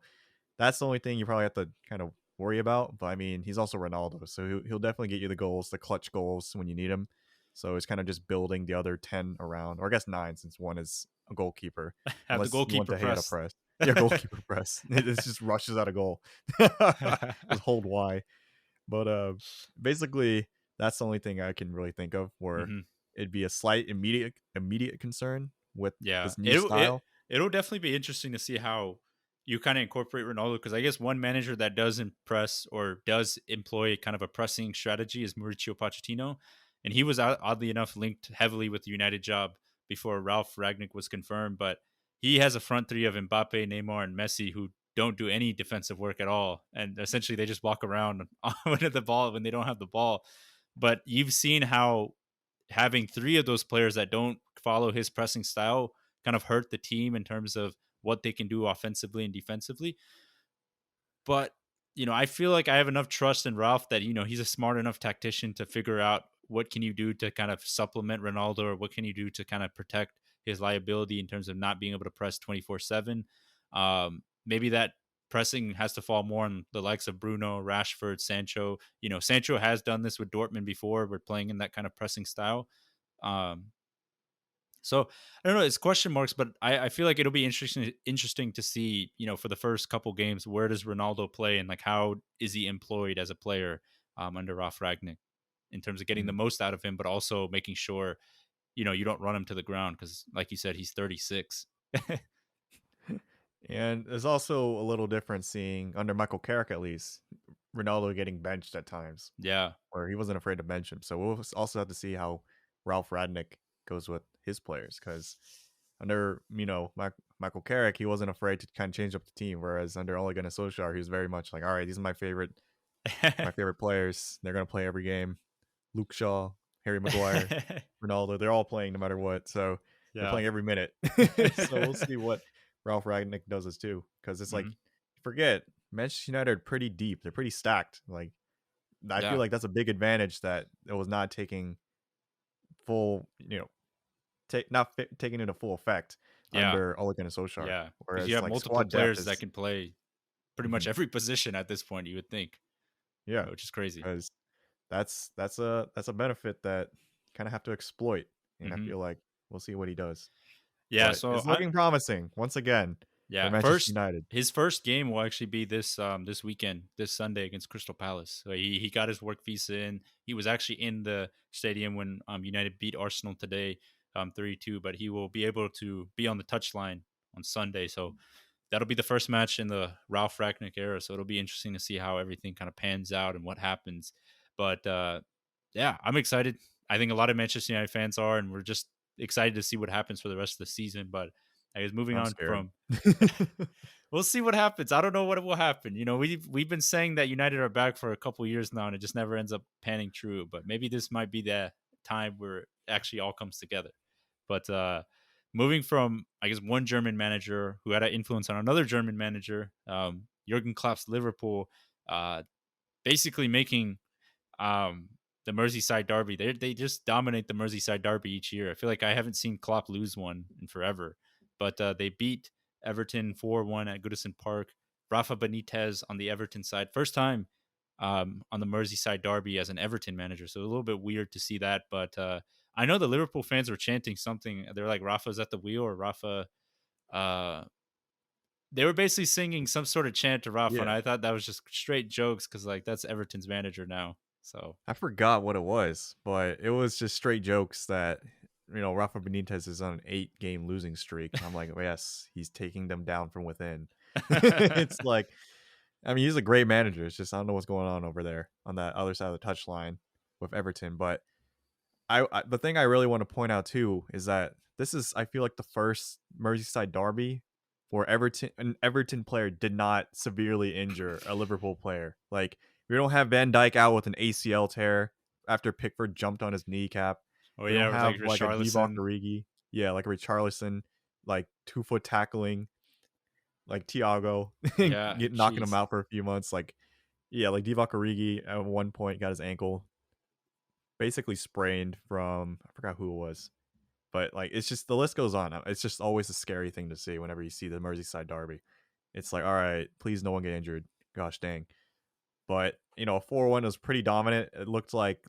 S3: that's the only thing you probably have to kind of worry about. But I mean, he's also Ronaldo, so he'll definitely get you the goals, the clutch goals when you need them. So it's kind of just building the other 10 around, or I guess 9, since one is a goalkeeper,
S2: Have the
S3: unless you want
S2: goalkeeper
S3: De Gea to
S2: press.
S3: press. Yeah, goalkeeper press. It just rushes out a goal. Just hold Y. But basically, that's the only thing I can really think of where
S2: hmm
S3: it'd be a slight immediate concern with
S2: Yeah.
S3: this new
S2: It
S3: style.
S2: It'll definitely be interesting to see how you kind of incorporate Ronaldo, because I guess one manager that does impress or does employ kind of a pressing strategy is Mauricio Pochettino, and he was oddly enough linked heavily with the United job before Ralph Ragnick was confirmed. But he has a front three of Mbappe, Neymar, and Messi who don't do any defensive work at all, and essentially they just walk around with the ball when they don't have the ball. But you've seen how having three of those players that don't follow his pressing style kind of hurt the team in terms of what they can do offensively and defensively. But, I feel like I have enough trust in Ralph that, he's a smart enough tactician to figure out what can you do to kind of supplement Ronaldo, or what can you do to kind of protect his liability in terms of not being able to press 24/7. Maybe that pressing has to fall more on the likes of Bruno, Rashford, Sancho. Sancho has done this with Dortmund before. We're playing in that kind of pressing style. Um, so I don't know. It's question marks, but I feel like it'll be interesting to see. For the first couple games, where does Ronaldo play, and like how is he employed as a player under Ralf Ragnick in terms of getting the
S3: Mm.
S2: most out of him, but also making sure you don't run him to the ground because, like you said, he's 36.
S3: And there's also a little difference seeing under Michael Carrick at least Ronaldo getting benched at times
S2: Yeah.
S3: where he wasn't afraid to bench him. So we'll also have to see how Ralph Radnick goes with his players because under Michael Carrick he wasn't afraid to kind of change up the team, whereas under Ole Gunnar Solskjaer he was very much like, all right, these are my favorite players. They're gonna play every game. Luke Shaw, Harry Maguire, Ronaldo, they're all playing no matter what. So they're
S2: Yeah.
S3: playing every minute. So we'll see what Ralph Ragnick does this too. Because it's like,
S2: Mhm.
S3: forget, Manchester United are pretty deep. They're pretty stacked. Like, I feel
S2: Yeah.
S3: like that's a big advantage that it was not taking full, not taking into full effect
S2: Yeah.
S3: under Ole Gunnar Solskjaer.
S2: Yeah. Because you
S3: Whereas
S2: have
S3: like
S2: multiple
S3: squad depth
S2: players that
S3: is,
S2: can play pretty much
S3: mhm,
S2: every position at this point. You would think,
S3: yeah,
S2: which is crazy.
S3: because that's a benefit that you kind of have to exploit. And I
S2: Hmm.
S3: feel like we'll see what he does.
S2: Yeah.
S3: But
S2: So
S3: it's looking promising once again for
S2: Yeah,
S3: Manchester United.
S2: his first game will actually be this weekend, this Sunday against Crystal Palace. So he got his work visa in. He was actually in the stadium when United beat Arsenal today 3-2, but he will be able to be on the touchline on Sunday. So that'll be the first match in the Ralph Ragnick era. So it'll be interesting to see how everything kind of pans out and what happens. But yeah, I'm excited. I think a lot of Manchester United fans are, and we're just excited to see what happens for the rest of the season. But I guess moving
S3: I'm
S2: on
S3: scared.
S2: from we'll see what happens. I don't know what will happen. We've been saying that United are back for a couple years now, and it just never ends up panning true. But maybe this might be the time where it actually all comes together. But moving from, I guess, one German manager who had an influence on another German manager, Jurgen Klopp's Liverpool, uh, basically making um, the Merseyside derby. They just dominate the Merseyside derby each year. I feel like I haven't seen Klopp lose one in forever. But they beat Everton 4-1 at Goodison Park. Rafa Benitez on the Everton side, first time on the Merseyside derby as an Everton manager. So a little bit weird to see that. But I know the Liverpool fans were chanting something. They're like, Rafa's at the wheel, or Rafa. Uh, they were basically singing some sort of chant to Rafa, and
S3: Yeah.
S2: I thought that was just straight jokes because like that's Everton's manager now. So
S3: I forgot what it was, but it was just straight jokes that Rafa Benitez is on an 8-game losing streak. I'm like, oh, yes, he's taking them down from within. It's like, I mean, he's a great manager. It's just I don't know what's going on over there on that other side of the touchline with Everton. But the thing I really want to point out too is that this is, I feel like, the first Merseyside derby where an Everton player did not severely injure a Liverpool player. Like, we don't have Van Dijk out with an ACL tear after Pickford jumped on his kneecap.
S2: oh
S3: We don't
S2: yeah, with like
S3: have like a Divock
S2: Richarlison.
S3: Origi, yeah, like a Richarlison, like 2-foot tackling, like Thiago,
S2: Yeah,
S3: knocking him
S2: jeez.
S3: out for a few months. Like, yeah, like Divock Origi at one point got his ankle basically sprained from, I forgot who it was, but like it's just, the list goes on. It's just always a scary thing to see whenever you see the Merseyside derby. It's like, all right, please no one get injured. Gosh dang. But 4-1 was pretty dominant. It looked like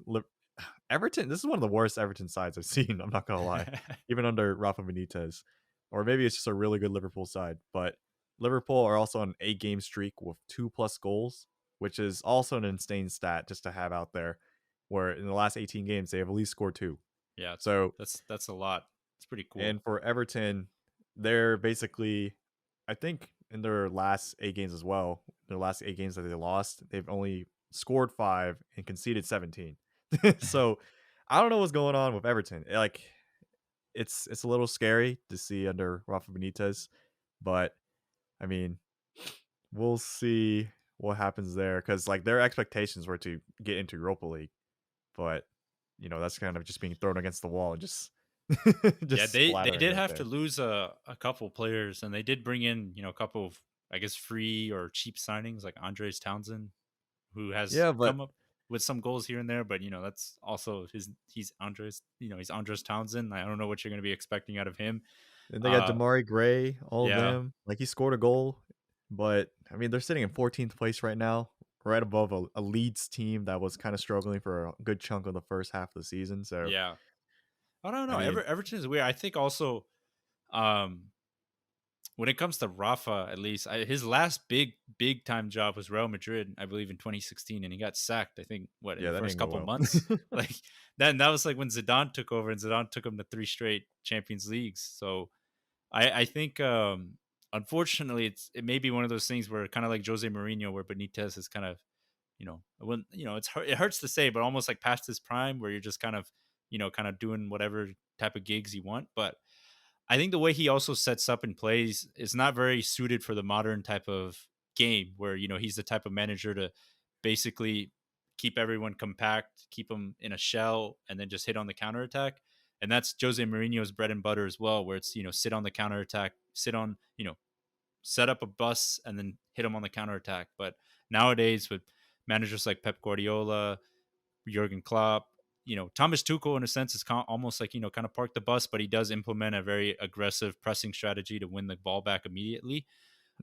S3: Everton. This is one of the worst Everton sides I've seen. I'm not gonna lie, even under Rafa Benitez, or maybe it's just a really good Liverpool side. But Liverpool are also on an 8-game streak with 2+ goals, which is also an insane stat just to have out there. Where in the last 18 games they have at least scored 2.
S2: Yeah,
S3: So,
S2: that's a lot. It's pretty cool.
S3: and for Everton, they're basically, I think in their last 8 games as well, their last 8 games that they lost, they've only scored 5 and conceded 17. So, I don't know what's going on with Everton. Like, it's a little scary to see under Rafa Benitez, but I mean, we'll see what happens there because like their expectations were to get into Europa League, but that's kind of just being thrown against the wall and just
S2: Yeah,
S3: just
S2: they
S3: splattering
S2: did
S3: right
S2: have to
S3: there.
S2: lose a couple players, and they did bring in a couple of, I guess, free or cheap signings like Andres Townsend, who has
S3: Yeah, but
S2: come up with some goals here and there, but that's also he's Andres, he's Andres Townsend. I don't know what you're going to be expecting out of him.
S3: then they got
S2: Uh,
S3: Damari Gray, all of
S2: yeah,
S3: them. Like he scored a goal, but I mean they're sitting in 14th place right now, right above a Leeds team that was kind of struggling for a good chunk of the first half of the season. So
S2: yeah. I don't
S3: I
S2: know.
S3: mean,
S2: Everton is weird. I think also, um, when it comes to Rafa, at least his last big time job was Real Madrid, I believe in 2016, and he got sacked. I think what in
S3: yeah,
S2: the
S3: that
S2: first
S3: didn't go
S2: couple
S3: well.
S2: months. Like then that was like when Zidane took over, and Zidane took him to 3 straight Champions Leagues. So I think unfortunately it may be one of those things where kind of like Jose Mourinho, where Benitez is kind of when it hurts to say, but almost like past his prime, where you're just kind of kind of doing whatever type of gigs you want, but I think the way he also sets up and plays is not very suited for the modern type of game where, he's the type of manager to basically keep everyone compact, keep them in a shell, and then just hit on the counterattack. And that's Jose Mourinho's bread and butter as well, where it's, sit on the counterattack, sit on, set up a bus and then hit them on the counterattack. But nowadays with managers like Pep Guardiola, Jurgen Klopp. Thomas Tuchel in a sense is almost like kind of park the bus, but he does implement a very aggressive pressing strategy to win the ball back immediately.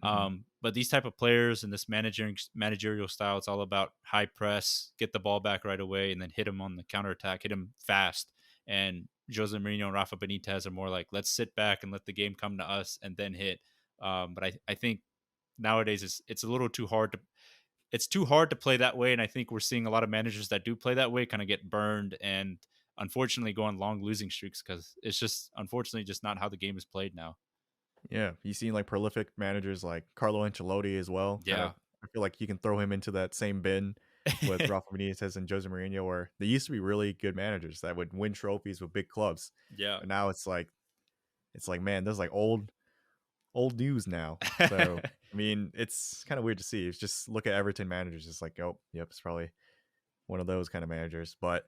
S3: Mhm.
S2: But these type of players and this managerial style, it's all about high press, get the ball back right away, and then hit him on the counterattack, hit him fast. And Jose Mourinho and Rafa Benitez are more like, let's sit back and let the game come to us and then hit. But I think nowadays it's a little too hard to it's too hard to play that way. And I think we're seeing a lot of managers that do play that way kind of get burned and unfortunately go on long losing streaks because it's just unfortunately just not how the game is played now.
S3: Yeah, you seen like prolific managers like Carlo Ancelotti as well. Kind of,
S2: Yeah.
S3: I feel like you can throw him into that same bin with Rafa Benitez and Jose Mourinho, where they used to be really good managers that would win trophies with big clubs,
S2: Yeah.
S3: but now it's like man, there's like old news now. So I mean, it's kind of weird to see. It's just look at Everton managers, it's like, oh, yep, it's probably one of those kind of managers. But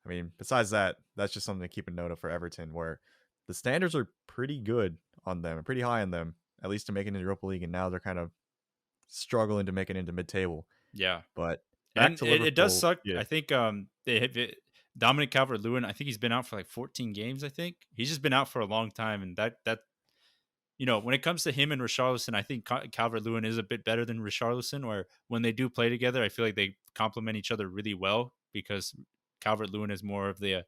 S3: I mean, besides that, that's just something to keep a note of for Everton, where the standards are pretty good on them, pretty high on them, at least to make it in the Europa League, and now they're kind of struggling to make it into mid-table.
S2: Yeah.
S3: But back
S2: And
S3: to
S2: it does
S3: Liverpool,
S2: suck.
S3: yeah,
S2: I think they have Dominic Calvert Lewin, I think he's been out for like 14 games, I think. He's just been out for a long time. And that when it comes to him and Richarlison, I think Calvert Lewin is a bit better than Richarlison. Where when they do play together, I feel like they complement each other really well because Calvert Lewin is more of the,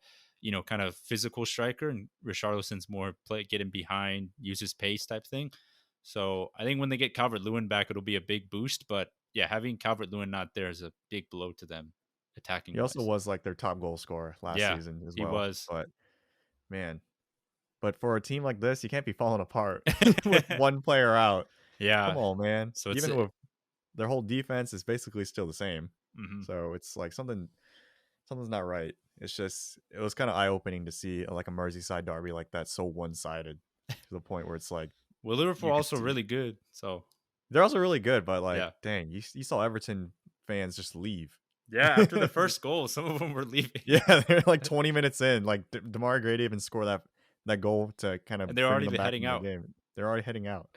S2: kind of physical striker, and Richarlison's more play get him behind, use his pace type thing. So I think when they get Calvert Lewin back, it'll be a big boost. But yeah, having Calvert Lewin not there is a big blow to them attacking
S3: he also
S2: wise.
S3: was like their top goal scorer last
S2: Yeah,
S3: season as
S2: he
S3: well.
S2: was.
S3: But man, but for a team like this, you can't be falling apart with one player out. Come
S2: Yeah.
S3: on, man.
S2: So it's
S3: Even with their whole defense is basically still the same.
S2: mhm.
S3: So it's like something's not right. It's just it was kind of eye opening to see like a Merseyside derby like that so one sided to the point where it's like
S2: Well, Liverpool
S3: you could
S2: also
S3: see
S2: really good. So
S3: they're also really good, but like
S2: yeah.
S3: dang, you saw Everton fans just leave.
S2: Yeah, after the first goal, some of them were leaving,
S3: Yeah, they're like 20 minutes in. Like Damar Gray even scored that goal to kind of
S2: and they're
S3: bring
S2: already
S3: them back
S2: heading
S3: into the
S2: out.
S3: game. They're already heading out.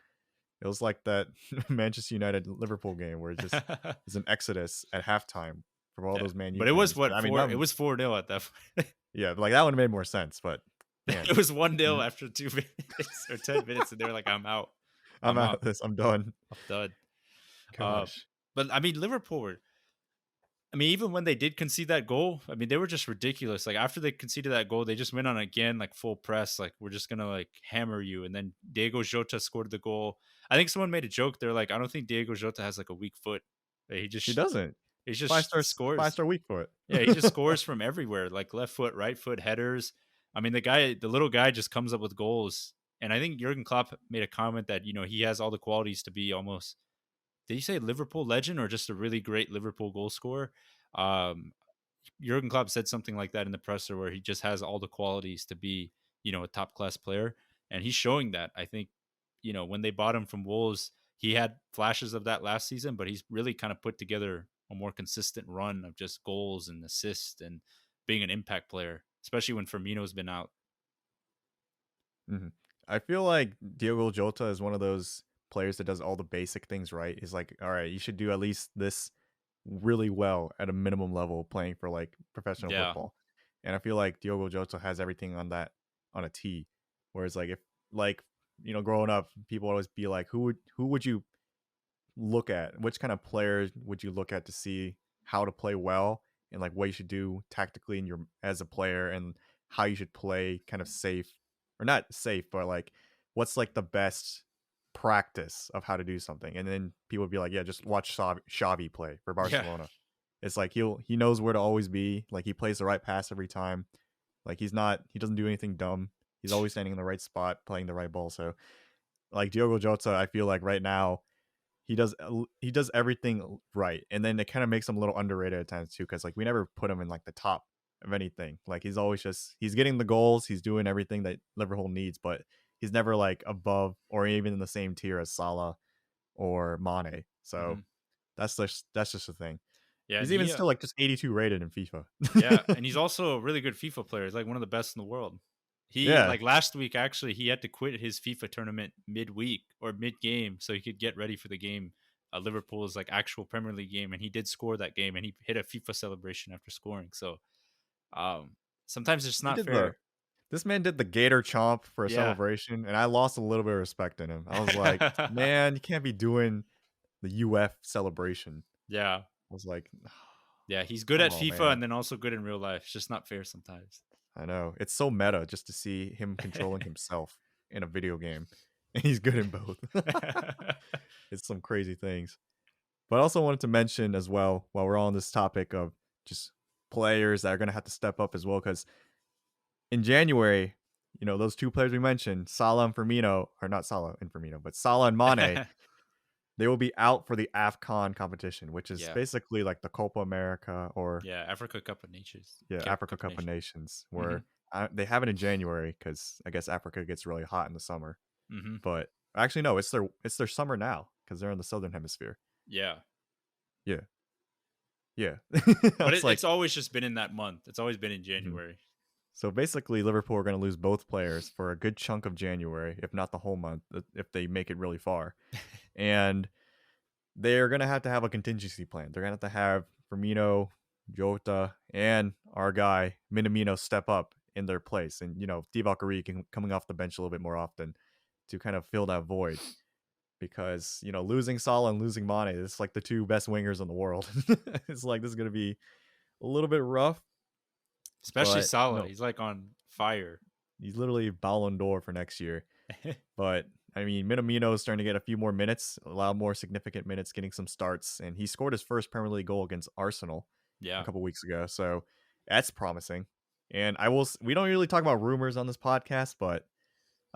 S3: It was like that Manchester United Liverpool game where it just was an exodus at halftime for all
S2: Yeah,
S3: those Man U
S2: but it was
S3: fans. But
S2: what
S3: I mean,
S2: 4? It was 4-0 at that point.
S3: yeah, like that would have made more sense. But man,
S2: It was 1-0
S3: n-
S2: after 2 minutes or 10 minutes, and they were like, "I'm out.
S3: I'm
S2: I'm
S3: out
S2: out.
S3: of this. I'm done.
S2: I'm done." Uh,
S3: Gosh,
S2: but I mean, Liverpool were. I mean, even when they did concede that goal, I mean, they were just ridiculous. Like after they conceded that goal, they just went on again, like full press, like we're just gonna like hammer you. And then Diego Jota scored the goal. I think someone made a joke. They're like, I don't think Diego Jota has like a weak foot. Like,
S3: he doesn't.
S2: he
S3: Five
S2: just
S3: stars, five
S2: scores.
S3: star weak foot.
S2: Yeah, he just scores from everywhere, like left foot, right foot headers. I mean, the little guy just comes up with goals. And I think Jurgen Klopp made a comment that, he has all the qualities to be almost, did he say Liverpool legend or just a really great Liverpool goal scorer? Um, Jurgen Klopp said something like that in the presser where he just has all the qualities to be, a top class player. And he's showing that. I think, when they bought him from Wolves, he had flashes of that last season, but he's really kind of put together a more consistent run of just goals and assists and being an impact player, especially when Firmino's been out.
S3: Mhm. I feel like Diogo Jota is one of those players that does all the basic things right. He's like, all right, you should do at least this really well at a minimum level playing for like professional
S2: Yeah.
S3: football. And I feel like Diogo Jota has everything on that on a T. Whereas like if like growing up, people always be like, who would you look at? Which kind of players would you look at to see how to play well and like what you should do tactically in your as a player and how you should play kind of safe or not safe, but like what's like the best practice of how to do something? And then people would be like, yeah, just watch Xavi play for
S2: Yeah.
S3: Barcelona. It's like he knows where to always be. Like he plays the right pass every time. Like he doesn't do anything dumb. He's always standing in the right spot, playing the right ball. So like Diogo Jota, I feel like right now he does everything right, and then it kind of makes him a little underrated at times too, because like we never put him in like the top of anything. Like he's getting the goals, he's doing everything that Liverpool needs, but he's never like above or even in the same tier as Salah or Mane. So
S2: Hmm.
S3: that's just the thing.
S2: Yeah.
S3: He's
S2: And
S3: even still like just 82 rated in FIFA.
S2: yeah, and he's also a really good FIFA player. He's like one of the best in the world. He
S3: Yeah,
S2: like last week actually he had to quit his FIFA tournament midweek or mid game so he could get ready for the game. Liverpool's like actual Premier League game, and he did score that game, and he hit a FIFA celebration after scoring. So um, sometimes it's
S3: he
S2: not
S3: did the
S2: fair.
S3: this man did the Gator chomp for a
S2: Yeah,
S3: celebration, and I lost a little bit of respect in him. I was like, man, you can't be doing the UF celebration.
S2: yeah,
S3: I was like,
S2: yeah. He's good
S3: come
S2: at
S3: on,
S2: FIFA
S3: man.
S2: and then also good in real life. It's just not fair sometimes.
S3: I know. It's so meta just to see him controlling himself in a video game. And he's good in both. It's some crazy things. But I also wanted to mention as well, while we're on this topic of just players that are going to have to step up as well, because in January, those two players we mentioned, Salah and Firmino, or not Salah and Firmino, but Salah and Mane, they will be out for the AFCON competition, which is
S2: Yeah,
S3: basically like the Copa America or
S2: yeah. Africa Cup of Nations,
S3: yeah, Africa
S2: Cup of
S3: Cup of
S2: Nations.
S3: Nations,
S2: Hmm.
S3: where they have it in January because I guess Africa gets really hot in the summer.
S2: Hmm.
S3: But actually, no, it's their summer now because they're in the southern hemisphere.
S2: Yeah,
S3: Yeah, yeah. I
S2: but
S3: was
S2: it's
S3: like,
S2: always just been in that month. It's always been in
S3: mhm.
S2: January.
S3: So basically, Liverpool are going to lose both players for a good chunk of January, if not the whole month, if they make it really far. And they're going to have a contingency plan. They're going to have Firmino, Jota, and our guy Minamino step up in their place, and Divock Origi coming off the bench a little bit more often to kind of fill that void. Because losing Salah and losing Mane, it's like the two best wingers in the world. It's like this is going to be a little bit rough,
S2: Especially
S3: but
S2: Salah. He's like on fire.
S3: he's literally Ballon d'Or for next year. But I mean, Minamino is starting to get a few more minutes, a lot more significant minutes, getting some starts, and he scored his first Premier League goal against Arsenal a
S2: Yeah.
S3: couple weeks ago. So that's promising. And we don't really talk about rumors on this podcast, but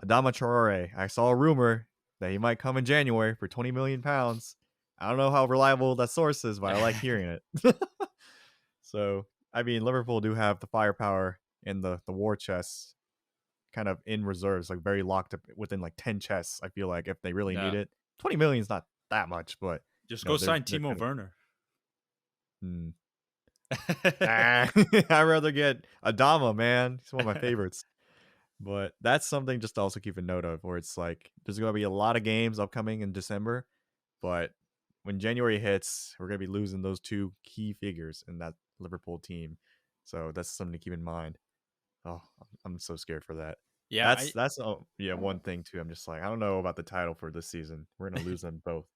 S3: Adama Traore, I saw a rumor that he might come in January for 20 million pounds. I don't know how reliable that source is, but I like hearing it. So, I mean, Liverpool do have the firepower in the war chest kind of in reserves, like very locked up within like 10 chests. I feel like if they really need
S2: Yeah.
S3: it, 20 million is not that much, but
S2: Just go sign
S3: they're
S2: Timo
S3: kind of.
S2: Werner.
S3: Hmm. Ah, I'd rather get Adama, man. He's one of my favorites. But that's something just to also keep a note of, where it's like there's going to be a lot of games upcoming in December, but when January hits, we're going to be losing those two key figures in that Liverpool team. So that's something to keep in mind. Oh, I'm so scared for that.
S2: Yeah,
S3: That's yeah, one thing too. I'm just like, I don't know about the title for this season. We're going to lose them both.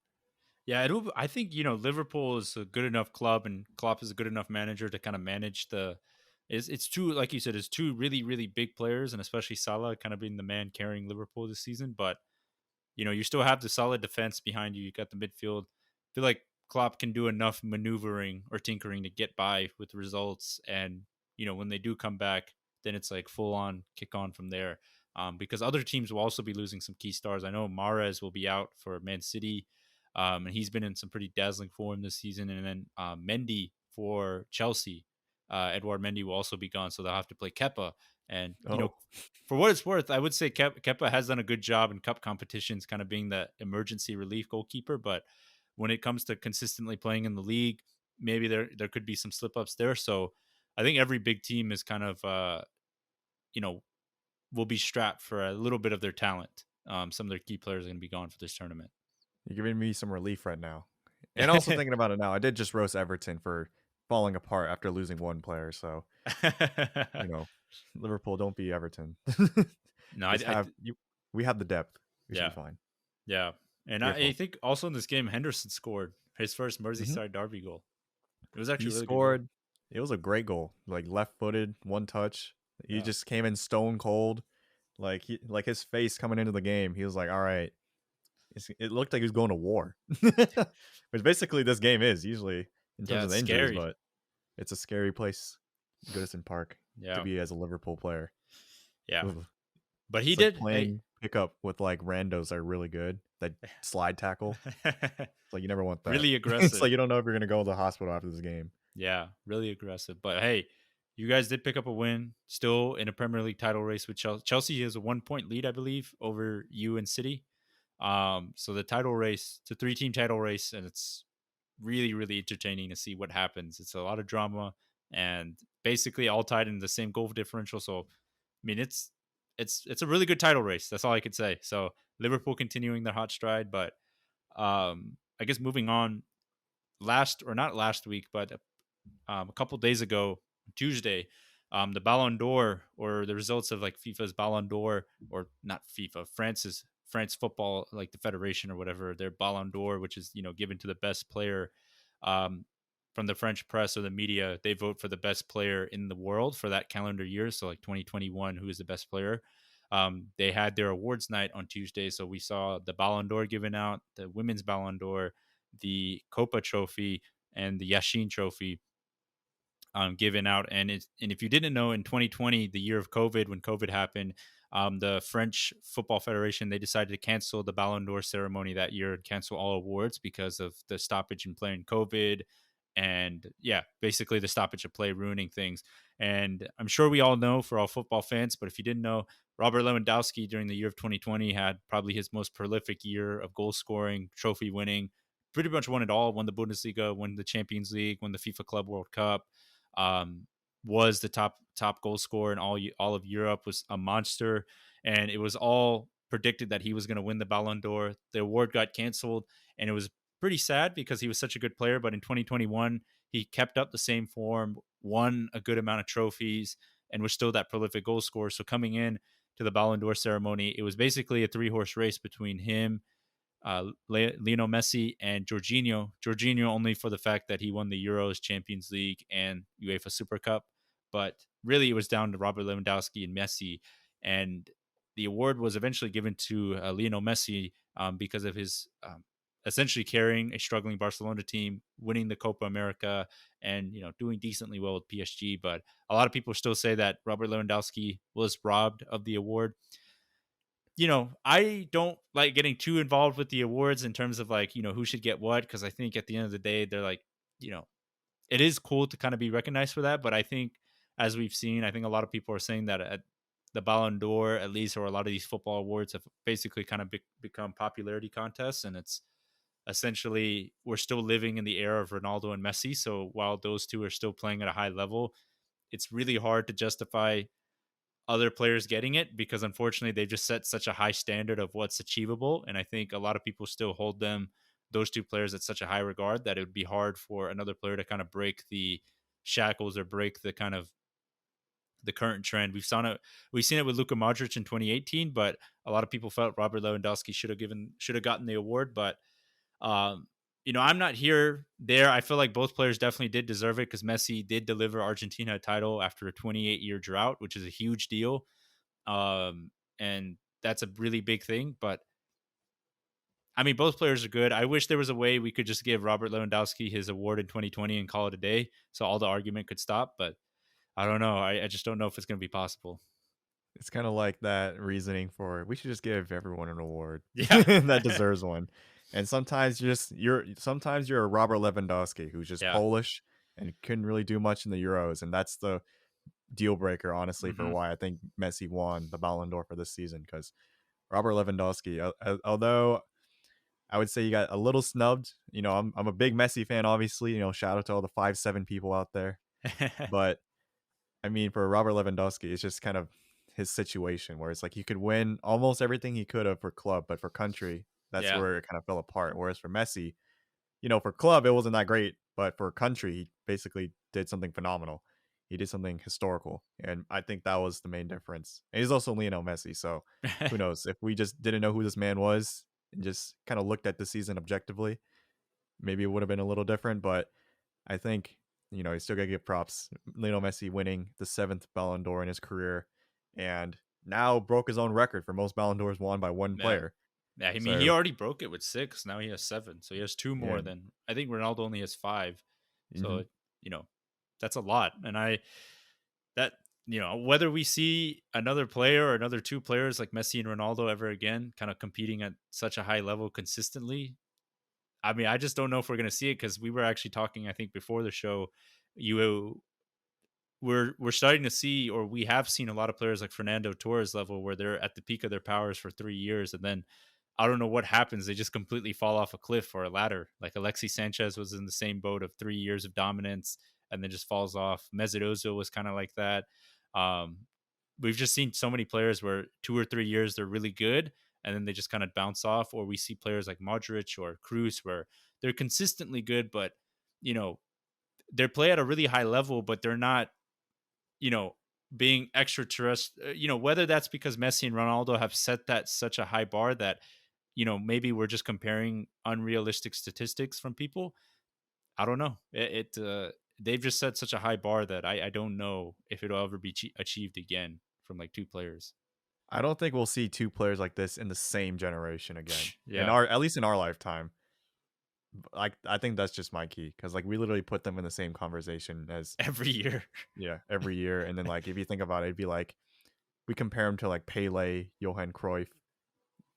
S2: I think, Liverpool is a good enough club and Klopp is a good enough manager to kind of manage it's two, like you said, it's two really, really big players, and especially Salah kind of being the man carrying Liverpool this season. But, you still have the solid defense behind you. You got the midfield. I feel like Klopp can do enough maneuvering or tinkering to get by with results. And, when they do come back, then it's like full on kick on from there. because other teams will also be losing some key stars. I know Mahrez will be out for Man City, and he's been in some pretty dazzling form this season. And then Mendy for Chelsea, Edouard Mendy will also be gone, so they'll have to play Kepa. And
S3: Oh,
S2: for what it's worth, I would say Kepa has done a good job in cup competitions, kind of being the emergency relief goalkeeper. But when it comes to consistently playing in the league, maybe there could be some slip ups there. So I think every big team is kind of you know will be strapped for a little bit of their talent. Some of their key players are going to be gone for this tournament.
S3: you're giving me some relief right now. And also thinking about it now, I did just roast Everton for falling apart after losing one player. So, you know, Liverpool, don't be Everton.
S2: No,
S3: Just have you. We have the depth. We should be
S2: yeah,
S3: fine.
S2: yeah, and
S3: We have
S2: I
S3: hope.
S2: think also in this game, Henderson scored his first
S3: Hmm.
S2: Merseyside derby goal. It was
S3: He
S2: actually a really good goal.
S3: scored. It was a great goal. Like left-footed, one touch. He
S2: Yeah,
S3: just came in stone cold. Like his face coming into the game. He was like, "All right." It looked like he was going to war, which basically this game is usually in terms
S2: yeah,
S3: of
S2: it's
S3: the injuries.
S2: scary.
S3: But it's a scary place, Goodison Park, to
S2: Yeah,
S3: be as a Liverpool player.
S2: yeah,
S3: Ugh.
S2: but he
S3: It's like
S2: did. Hey,
S3: playing pickup with like randos that are really good. That slide tackle. It's like you never want that.
S2: really
S3: It's
S2: aggressive.
S3: like you don't know if you're gonna go to the hospital after this game.
S2: Yeah, really aggressive. But hey, you guys did pick up a win. Still in a Premier League title race with Chelsea. Chelsea has a 1 point lead, I believe, over you and City. So the title race, it's a 3 team title race, and it's really, really entertaining to see what happens. It's a lot of drama and basically all tied in the same goal differential. So I mean it's a really good title race. That's all I could say. So Liverpool continuing their hot stride, but I guess moving on last or not last week, but a couple days ago, Tuesday, the Ballon d'Or or the results of like FIFA's Ballon d'Or or not FIFA, France football, like the federation or whatever, their Ballon d'Or, which is given to the best player um, from the French press or the media. They vote for the best player in the world for that calendar year. So like 2021, who is the best player? They had their awards night on Tuesday, so we saw the Ballon d'Or given out, the women's Ballon d'Or, the Copa Trophy, and the Yashin Trophy given out. And if you didn't know, in 2020, the year of COVID, when COVID happened, the French Football Federation they decided to cancel the Ballon d'Or ceremony that year and cancel all awards because of the stoppage in play in COVID. And yeah, basically the stoppage of play ruining things. And I'm sure we all know for all football fans, but if you didn't know, Robert Lewandowski during the year of 2020 had probably his most prolific year of goal scoring, trophy winning, pretty much won it all, won the Bundesliga, won the Champions League, won the FIFA Club World Cup, um, was the top goal scorer in all of Europe, was a monster, and it was all predicted that he was going to win the Ballon d'Or. The award got canceled, and it was pretty sad because he was such a good player. But in 2021, he kept up the same form, won a good amount of trophies, and was still that prolific goal scorer. So coming in to the Ballon d'Or ceremony, it was basically a 3 horse race between him, Lionel Messi and Jorginho. Jorginho only for the fact that he won the Euros, Champions League, and UEFA Super Cup. But really, it was down to Robert Lewandowski and Messi. And the award was eventually given to Lionel Messi because of his essentially carrying a struggling Barcelona team, winning the Copa America, and doing decently well with PSG. But a lot of people still say that Robert Lewandowski was robbed of the award. I don't like getting too involved with the awards in terms of like, who should get what, because I think at the end of the day, they're like, you know, it is cool to kind of be recognized for that. But I think, as we've seen, I think a lot of people are saying that at the Ballon d'Or, at least, or a lot of these football awards have basically kind of become popularity contests. And it's essentially, we're still living in the era of Ronaldo and Messi. So while those two are still playing at a high level, it's really hard to justify other players getting it because unfortunately they've just set such a high standard of what's achievable. And I think a lot of people still hold those two players at such a high regard that it would be hard for another player to kind of break the shackles or break the kind of the current trend. We've seen it with Luka Modric in 2018, but a lot of people felt Robert Lewandowski should have gotten the award. But um, I'm not here there. I feel like both players definitely did deserve it because Messi did deliver Argentina a title after a 28-year drought, which is a huge deal. And that's a really big thing. But I mean, both players are good. I wish there was a way we could just give Robert Lewandowski his award in 2020 and call it a day, so all the argument could stop. But I don't know. I just don't know if it's going to be possible.
S3: It's kind of like that reasoning for we should just give everyone an award
S2: Yeah.
S3: that deserves one. And sometimes sometimes you're a Robert Lewandowski who's just
S2: Yeah.
S3: Polish and couldn't really do much in the Euros, and that's the deal breaker, honestly, for
S2: Hmm.
S3: why I think Messi won the Ballon d'Or for this season. Because Robert Lewandowski, although I would say he got a little snubbed, I'm a big Messi fan, obviously. Shout out to all the 5'7" people out there, but I mean, for Robert Lewandowski, it's just kind of his situation where it's like he could win almost everything he could have for club, but for country, that's
S2: Yeah.
S3: where it kind of fell apart. Whereas for Messi, for club, it wasn't that great, but for country, he basically did something phenomenal. He did something historical, and I think that was the main difference. And he's also Lionel Messi, so who knows? If we just didn't know who this man was and just kind of looked at the season objectively, maybe it would have been a little different. But I think you still gotta give props. Lionel Messi winning the seventh Ballon d'Or in his career, and now broke his own record for most Ballon d'Ors won by one
S2: Yeah.
S3: player.
S2: Yeah, I mean, he
S3: So
S2: already broke it with 6. Now he has 7, so he has 2
S3: yeah,
S2: more than I think Ronaldo only has 5.
S3: hmm
S2: So you know, that's a lot. And that whether we see another player or another 2 players like Messi and Ronaldo ever again, kind of competing at such a high level consistently. I mean, I just don't know if we're going to see it because we were actually talking, I think, before the show. You we're starting to see, or we have seen a lot of players like Fernando Torres level where they're at the peak of their powers for 3 years, and then I don't know what happens. They just completely fall off a cliff or a ladder. Like Alexis Sanchez was in the same boat of 3 years of dominance and then just falls off. Mesut Ozil was kind of like that. Um, we've just seen so many players where 2 or 3 years they're really good and then they just kind of bounce off. Or we see players like Modric or Cruz where they're consistently good, but you know they play at a really high level, but they're not you know, being extraterrestrial, whether that's because Messi and Ronaldo have set that such a high bar that, maybe we're just comparing unrealistic statistics from people. I don't know. They've just set such a high bar that I don't know if it'll ever be achieved again from like 2 players.
S3: I don't think we'll see two players like this in the same generation again. In
S2: Yeah.
S3: our At least in our lifetime. Like I think that's just my key because like we literally put them in the same conversation as
S2: Every year.
S3: yeah every year, and then like if you think about it, it'd be like we compare them to like Pele, Johan Cruyff,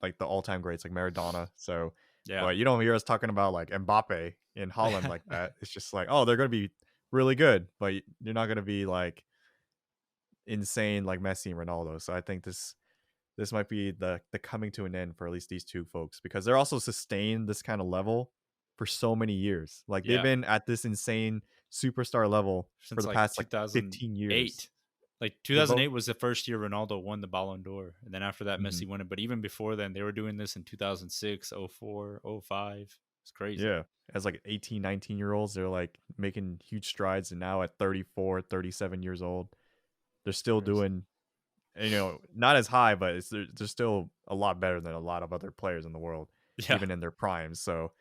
S3: like the all-time greats like Maradona. So,
S2: Yeah.
S3: but you don't hear us talking about like Mbappe in Holland like that. It's just like, oh, they're going to be really good, but they're not going to be like insane like Messi and Ronaldo. So I think this might be the coming to an end for at least these two folks because they're also sustained this kind of level for so many years. Like they've
S2: Yeah.
S3: been at this insane superstar level for
S2: Since
S3: the
S2: like
S3: past like 15 years.
S2: 2008. Like
S3: They both
S2: 2008 was the first year Ronaldo won the Ballon d'Or, and then after that
S3: mhm.
S2: Messi won it. But even before then, they were doing this in 2006, 04, 05. It's crazy.
S3: Yeah, as like 18, 19 year olds, they're like making huge strides, and now at 34, 37 years old, they're still
S2: Crazy.
S3: doing, not as high, but they're still a lot better than a lot of other players in the world,
S2: Yeah,
S3: even in their primes. So,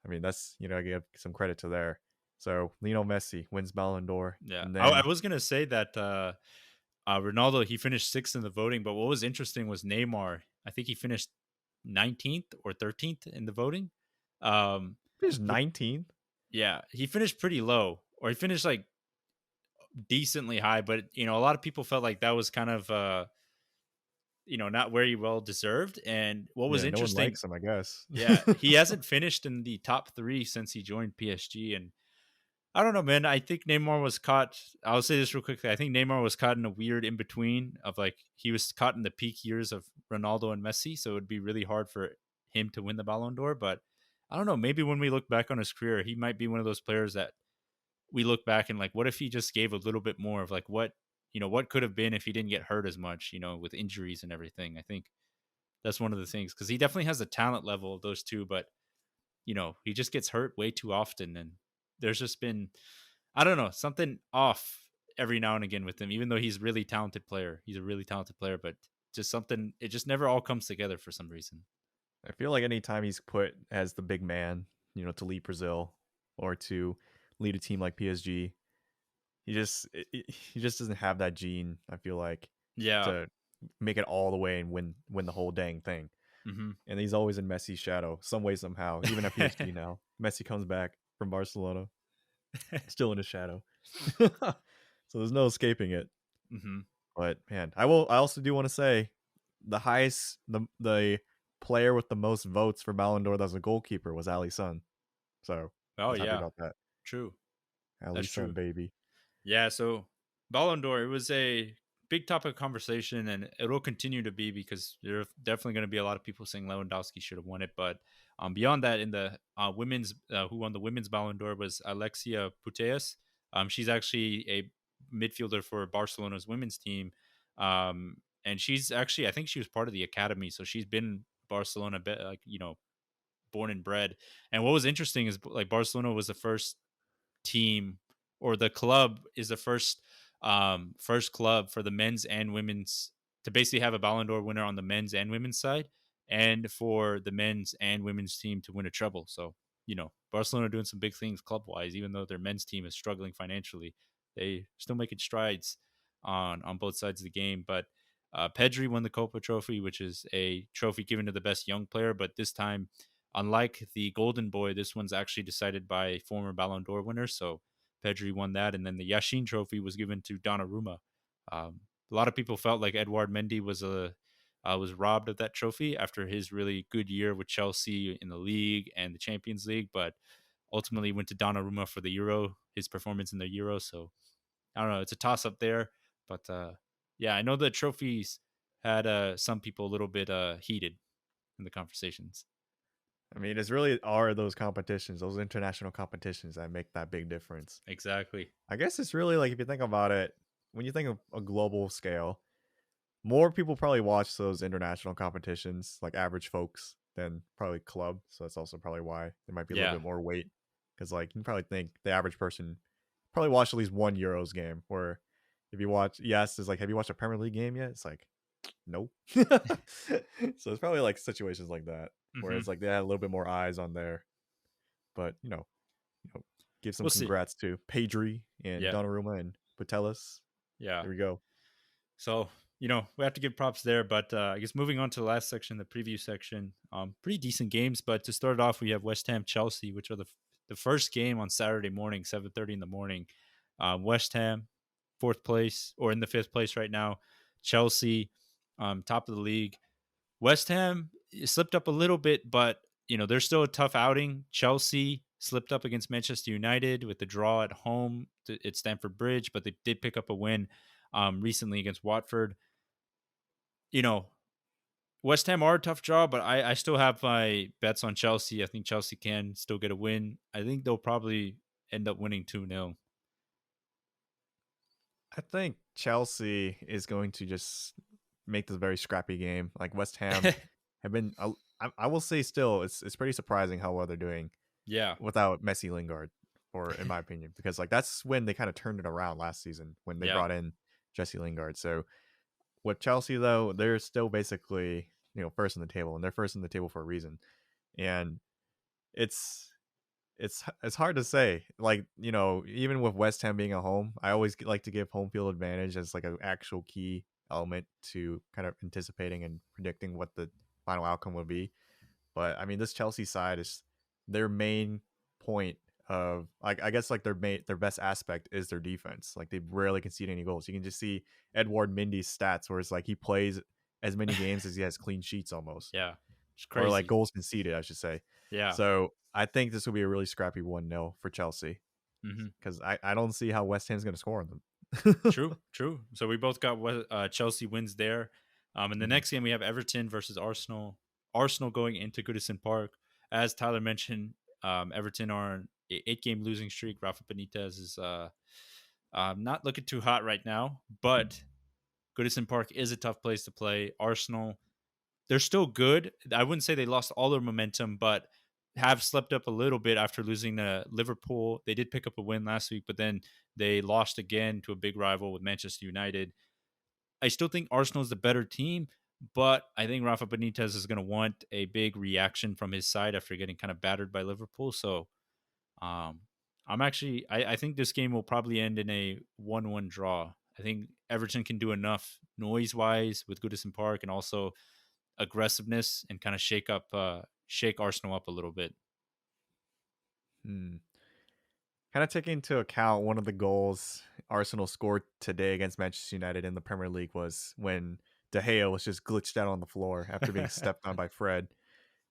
S3: I mean, that's, I give some credit to there. So, Lionel Messi wins Ballon d'Or.
S2: yeah.
S3: And
S2: I
S3: then
S2: was gonna say that Ronaldo he finished sixth in the voting, but what was interesting was Neymar. I think he finished 19th or 13th in the voting. Um,
S3: there's
S2: but
S3: 19th.
S2: yeah, he finished pretty low, or he finished like decently high. But a lot of people felt like that was kind of not very well deserved. And what was
S3: Yeah, no one
S2: interesting,
S3: likes him, I guess.
S2: yeah, he hasn't finished in the top 3 since he joined PSG. And I don't know, man. I think Neymar was caught. I'll say this real quickly. I think Neymar was caught in a weird in between of like he was caught in the peak years of Ronaldo and Messi, so it'd be really hard for him to win the Ballon d'Or. But I don't know. Maybe when we look back on his career, he might be one of those players that we look back and like, what if he just gave a little bit more of like what could have been if he didn't get hurt as much, with injuries and everything. I think that's one of the things because he definitely has the talent level of those two, but he just gets hurt way too often. And there's just been, I don't know, something off every now and again with him, even though he's really talented player. He's a really talented player, but just something, it just never all comes together for some reason.
S3: I feel like anytime he's put as the big man, to lead Brazil or to lead a team like PSG, he just doesn't have that gene. I feel like
S2: Yeah.
S3: to make it all the way and win the whole dang thing.
S2: Hmm.
S3: And he's always in Messi's shadow, some way somehow. Even at PSG now, Messi comes back from Barcelona, still in his shadow. So there's no escaping it.
S2: Hmm.
S3: But man, I also do want to say the player with the most votes for Ballon d'Or that was a goalkeeper was Ali Sun. So I
S2: Oh
S3: was happy
S2: yeah,
S3: about that.
S2: true.
S3: Ali
S2: That's
S3: Sun,
S2: true.
S3: baby.
S2: Yeah, so Ballon d'Or, it was a big topic of conversation, and it will continue to be because there are definitely going to be a lot of people saying Lewandowski should have won it. But beyond that, in the women's, who won the women's Ballon d'Or was Alexia Putellas. She's actually a midfielder for Barcelona's women's team, and she's actually, I think she was part of the academy, so she's been Barcelona, like born and bred. And what was interesting is like Barcelona was the first team, or the club is the first club for the men's and women's to basically have a Ballon d'Or winner on the men's and women's side, and for the men's and women's team to win a treble. So Barcelona are doing some big things club wise, even though their men's team is struggling financially. They still making strides on both sides of the game. But Pedri won the Copa Trophy, which is a trophy given to the best young player. But this time, unlike the Golden Boy, this one's actually decided by former Ballon d'Or winners. So Pedri won that, and then the Yashin Trophy was given to Donnarumma. A lot of people felt like Edouard Mendy was robbed of that trophy after his really good year with Chelsea in the league and the Champions League, but ultimately went to Donnarumma for the Euro, his performance in the Euro. So I don't know, it's a toss up there, but yeah, I know the trophies had some people a little bit heated in the conversations.
S3: I mean, it's really are those competitions, those international competitions that make that big difference.
S2: Exactly.
S3: I guess it's really like if you think about it, when you think of a global scale, more people probably watch those international competitions, like average folks, than probably club. So that's also probably why there might be a little
S2: Yeah.
S3: bit more weight. Because like you can probably think the average person probably watched at least one Euros game. Or if you watch, yes, it's like, have you watched a Premier League game yet? It's like, nope. So it's probably like situations like that where
S2: Hmm.
S3: it's like they had a little bit more eyes on there. But you know, give some
S2: We'll see.
S3: congrats to Pedri and
S2: Yeah.
S3: Donnarumma and Patelis.
S2: Yeah.
S3: There we go.
S2: So, we have to give props there. But I guess moving on to the last section, the preview section, pretty decent games. But to start off, we have West Ham Chelsea, which are the first game on Saturday morning, 7:30 in the morning. West Ham, fourth place, or in the fifth place right now. Chelsea, top of the league. West Ham slipped up a little bit, but they're still a tough outing. Chelsea slipped up against Manchester United with the draw at home at Stamford Bridge, but they did pick up a win recently against Watford. You know, West Ham are a tough draw, but I still have my bets on Chelsea. I think Chelsea can still get a win. I think they'll probably end up winning 2-0.
S3: I think Chelsea is going to just make this a very scrappy game. Like West Ham have been, I will say, still, it's pretty surprising how well they're doing
S2: Yeah.
S3: without Messi Lingard, or in my opinion, because like that's when they kind of turned it around last season when they
S2: Yeah.
S3: brought in Jesse Lingard. So with Chelsea though, they're still basically first in the table, and they're first in the table for a reason. And it's it's hard to say. Like, even with West Ham being at home, I always like to give home field advantage as like an actual key element to kind of anticipating and predicting what the final outcome will be. But I mean, this Chelsea side is their main point of like I guess like their best aspect is their defense. Like they rarely concede any goals. You can just see Edward Mindy's stats where it's like he plays as many games as he has clean sheets almost,
S2: Yeah. It's
S3: or like
S2: crazy.
S3: goals conceded, I should say.
S2: Yeah.
S3: So I think this will be a really scrappy 1-0 for Chelsea
S2: Hmm.
S3: because I don't see how West Ham's going to score on them.
S2: True, true. So we both got Chelsea wins there. In the
S3: Mhm.
S2: next game, we have Everton versus Arsenal. Arsenal going into Goodison Park. As Tyler mentioned, Everton are on an 8-game losing streak. Rafa Benitez is not looking too hot right now, but Goodison Park is a tough place to play. Arsenal, they're still good. I wouldn't say they lost all their momentum, but have slept up a little bit after losing to Liverpool. They did pick up a win last week, but then they lost again to a big rival with Manchester United. I still think Arsenal is the better team, but I think Rafa Benitez is going to want a big reaction from his side after getting kind of battered by Liverpool. So um, I think this game will probably end in a 1-1 draw. I think Everton can do enough noise wise with Goodison Park and also aggressiveness and kind of shake Arsenal up a little bit.
S3: Hmm. kind of taking into account one of the goals Arsenal scored today against Manchester United in the Premier League was when De Gea was just glitched out on the floor after being stepped on by Fred,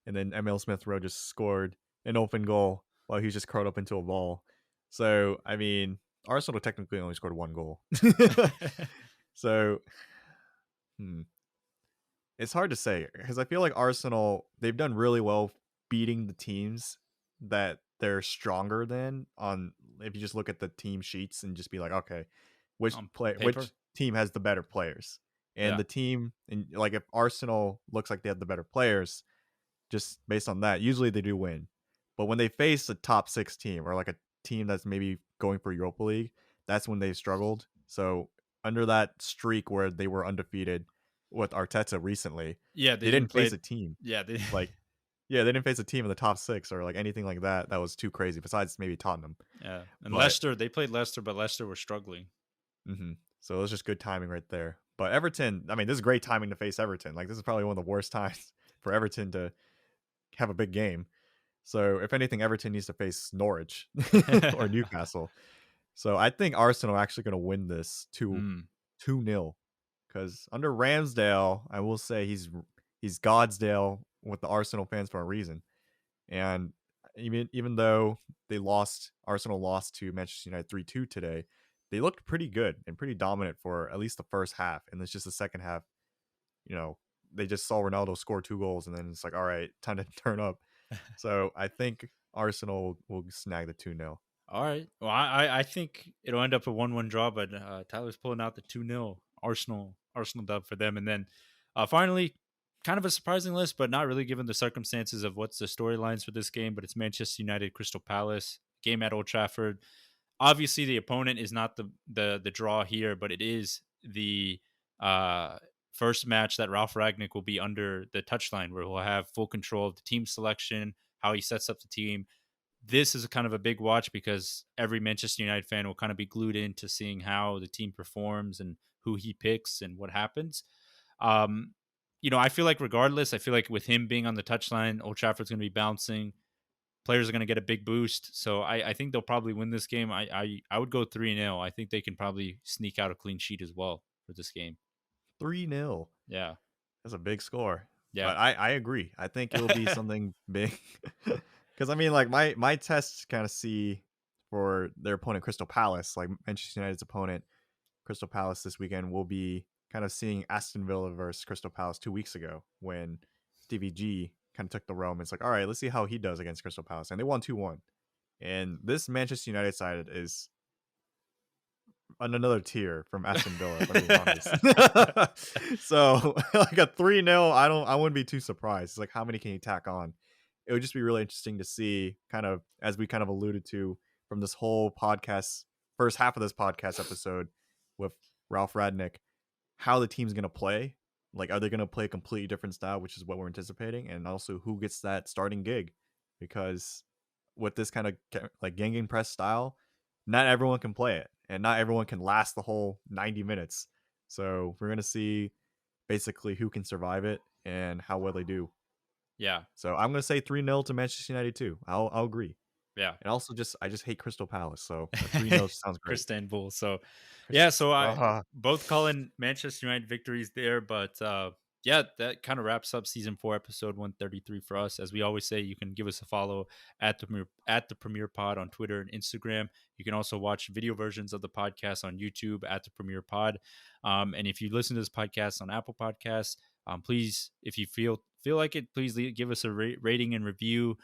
S3: and then Emil Smith Rowe just scored an open goal while he was just curled up into a ball. So I mean, Arsenal technically only scored one goal. So hmm, it's hard to say because I feel like Arsenal, they've done really well beating the teams that they're stronger than. On If you just look at the team sheets and just be like, okay,
S2: On
S3: which
S2: paper.
S3: team has the better players, and
S2: Yeah.
S3: the team, and like if Arsenal looks like they have the better players, just based on that, usually they do win. But when they face a top six team or like a team that's maybe going for Europa League, that's when they've struggled. So under that streak where they were undefeated with Arteta recently,
S2: Yeah, they
S3: they
S2: didn't
S3: didn't
S2: play
S3: face a team
S2: yeah, they
S3: like yeah, they didn't face a team in the top six or like anything like that. That was too crazy. Besides maybe Tottenham,
S2: yeah. And
S3: but
S2: Leicester, they played Leicester, but Leicester were struggling.
S3: so it was just good timing right there. But Everton, I mean, this is great timing to face Everton. Like this is probably one of the worst times for Everton to have a big game. So if anything, Everton needs to face Norwich or Newcastle. So I think Arsenal are actually going to win this
S2: Mm.
S3: 2-0 because under Ramsdale, I will say he's Godsdale with the Arsenal fans for a reason. And even though Arsenal lost to Manchester United 3-2 today, they looked pretty good and pretty dominant for at least the first half. And it's just the second half, you know, they just saw Ronaldo score 2 goals, and then it's like, all right, time to turn up. So I think Arsenal will snag the 2-0.
S2: All right. Well, I think it'll end up a 1-1 draw, but Tyler's pulling out the 2-0 Arsenal dub for them. And then finally, kind of a surprising list, but not really given the circumstances of what's the storylines for this game. But it's Manchester United Crystal Palace game at Old Trafford. Obviously, the opponent is not the draw here, but it is the uh, first match that Ralph Ragnick will be under the touchline, where he'll have full control of the team selection, how he sets up the team. This is a kind of a big watch because every Manchester United fan will kind of be glued into seeing how the team performs and who he picks and what happens. Um, I feel like regardless, I feel like with him being on the touchline, Old Trafford's going to be bouncing. Players are going to get a big boost, so I think they'll probably win this game. I would go 3-0. I think they can probably sneak out a clean sheet as well for this game.
S3: 3-0.
S2: Yeah,
S3: That's a big score.
S2: yeah,
S3: But I agree. I think it'll be something big. Because I mean, like my tests kind of see for their opponent, Crystal Palace, like Manchester United's opponent, Crystal Palace this weekend, will be kind of seeing Aston Villa versus Crystal Palace 2 weeks ago when Stevie G kind of took the realm. It's like, all right, let's see how he does against Crystal Palace. And they won 2-1. And this Manchester United side is on another tier from Aston Villa, if I'm being honest. So like a 3-0, I wouldn't be too surprised. It's like how many can you tack on? It would just be really interesting to see, kind of as we kind of alluded to from this whole podcast, first half of this podcast episode with Ralph Radnick, how the team's gonna play. Like, are they gonna play a completely different style, which is what we're anticipating, and also who gets that starting gig? Because with this kind of like Gegenpress style, not everyone can play it, and not everyone can last the whole 90 minutes. So we're gonna see basically who can survive it and how well they do.
S2: yeah,
S3: So I'm gonna say 3-0 to Manchester United too. I'll agree.
S2: yeah.
S3: And also, I just hate Crystal Palace, so a 3-0 sounds great.
S2: Istanbul. So yeah,
S3: Chris,
S2: so I both calling Manchester United victories there, but yeah, that kind of wraps up season 4, episode 133 for us. As we always say, you can give us a follow at the Premier Pod on Twitter and Instagram. You can also watch video versions of the podcast on YouTube at the Premier Pod. And if you listen to this podcast on Apple Podcasts, please, if you feel like it, please give us a rating and review.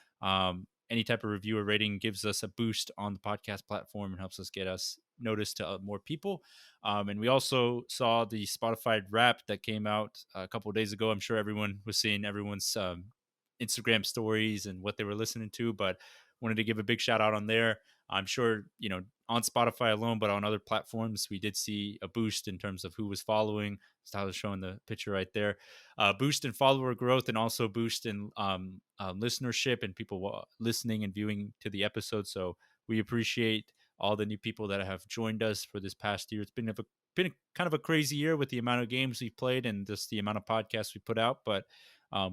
S2: Any type of review or rating gives us a boost on the podcast platform and helps us get us noticed to more people. And we also saw the Spotify rap that came out a couple of days ago. I'm sure everyone was seeing everyone's Instagram stories and what they were listening to, but wanted to give a big shout out on there. I'm sure, on Spotify alone, but on other platforms, we did see a boost in terms of who was following. Tyler's showing the picture right there. Boost in follower growth and also boost in listenership and people listening and viewing to the episode. So we appreciate all the new people that have joined us for this past year. It's been kind of a crazy year with the amount of games we've played and just the amount of podcasts we put out. But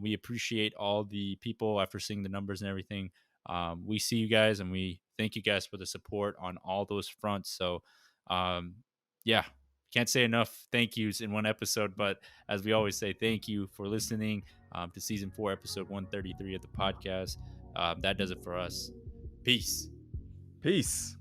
S2: we appreciate all the people after seeing the numbers and everything. We see you guys and we thank you guys for the support on all those fronts. So, um, yeah, can't say enough thank yous in one episode. But as we always say, thank you for listening to season 4, episode 133 of the podcast. That does it for us. Peace.
S3: Peace.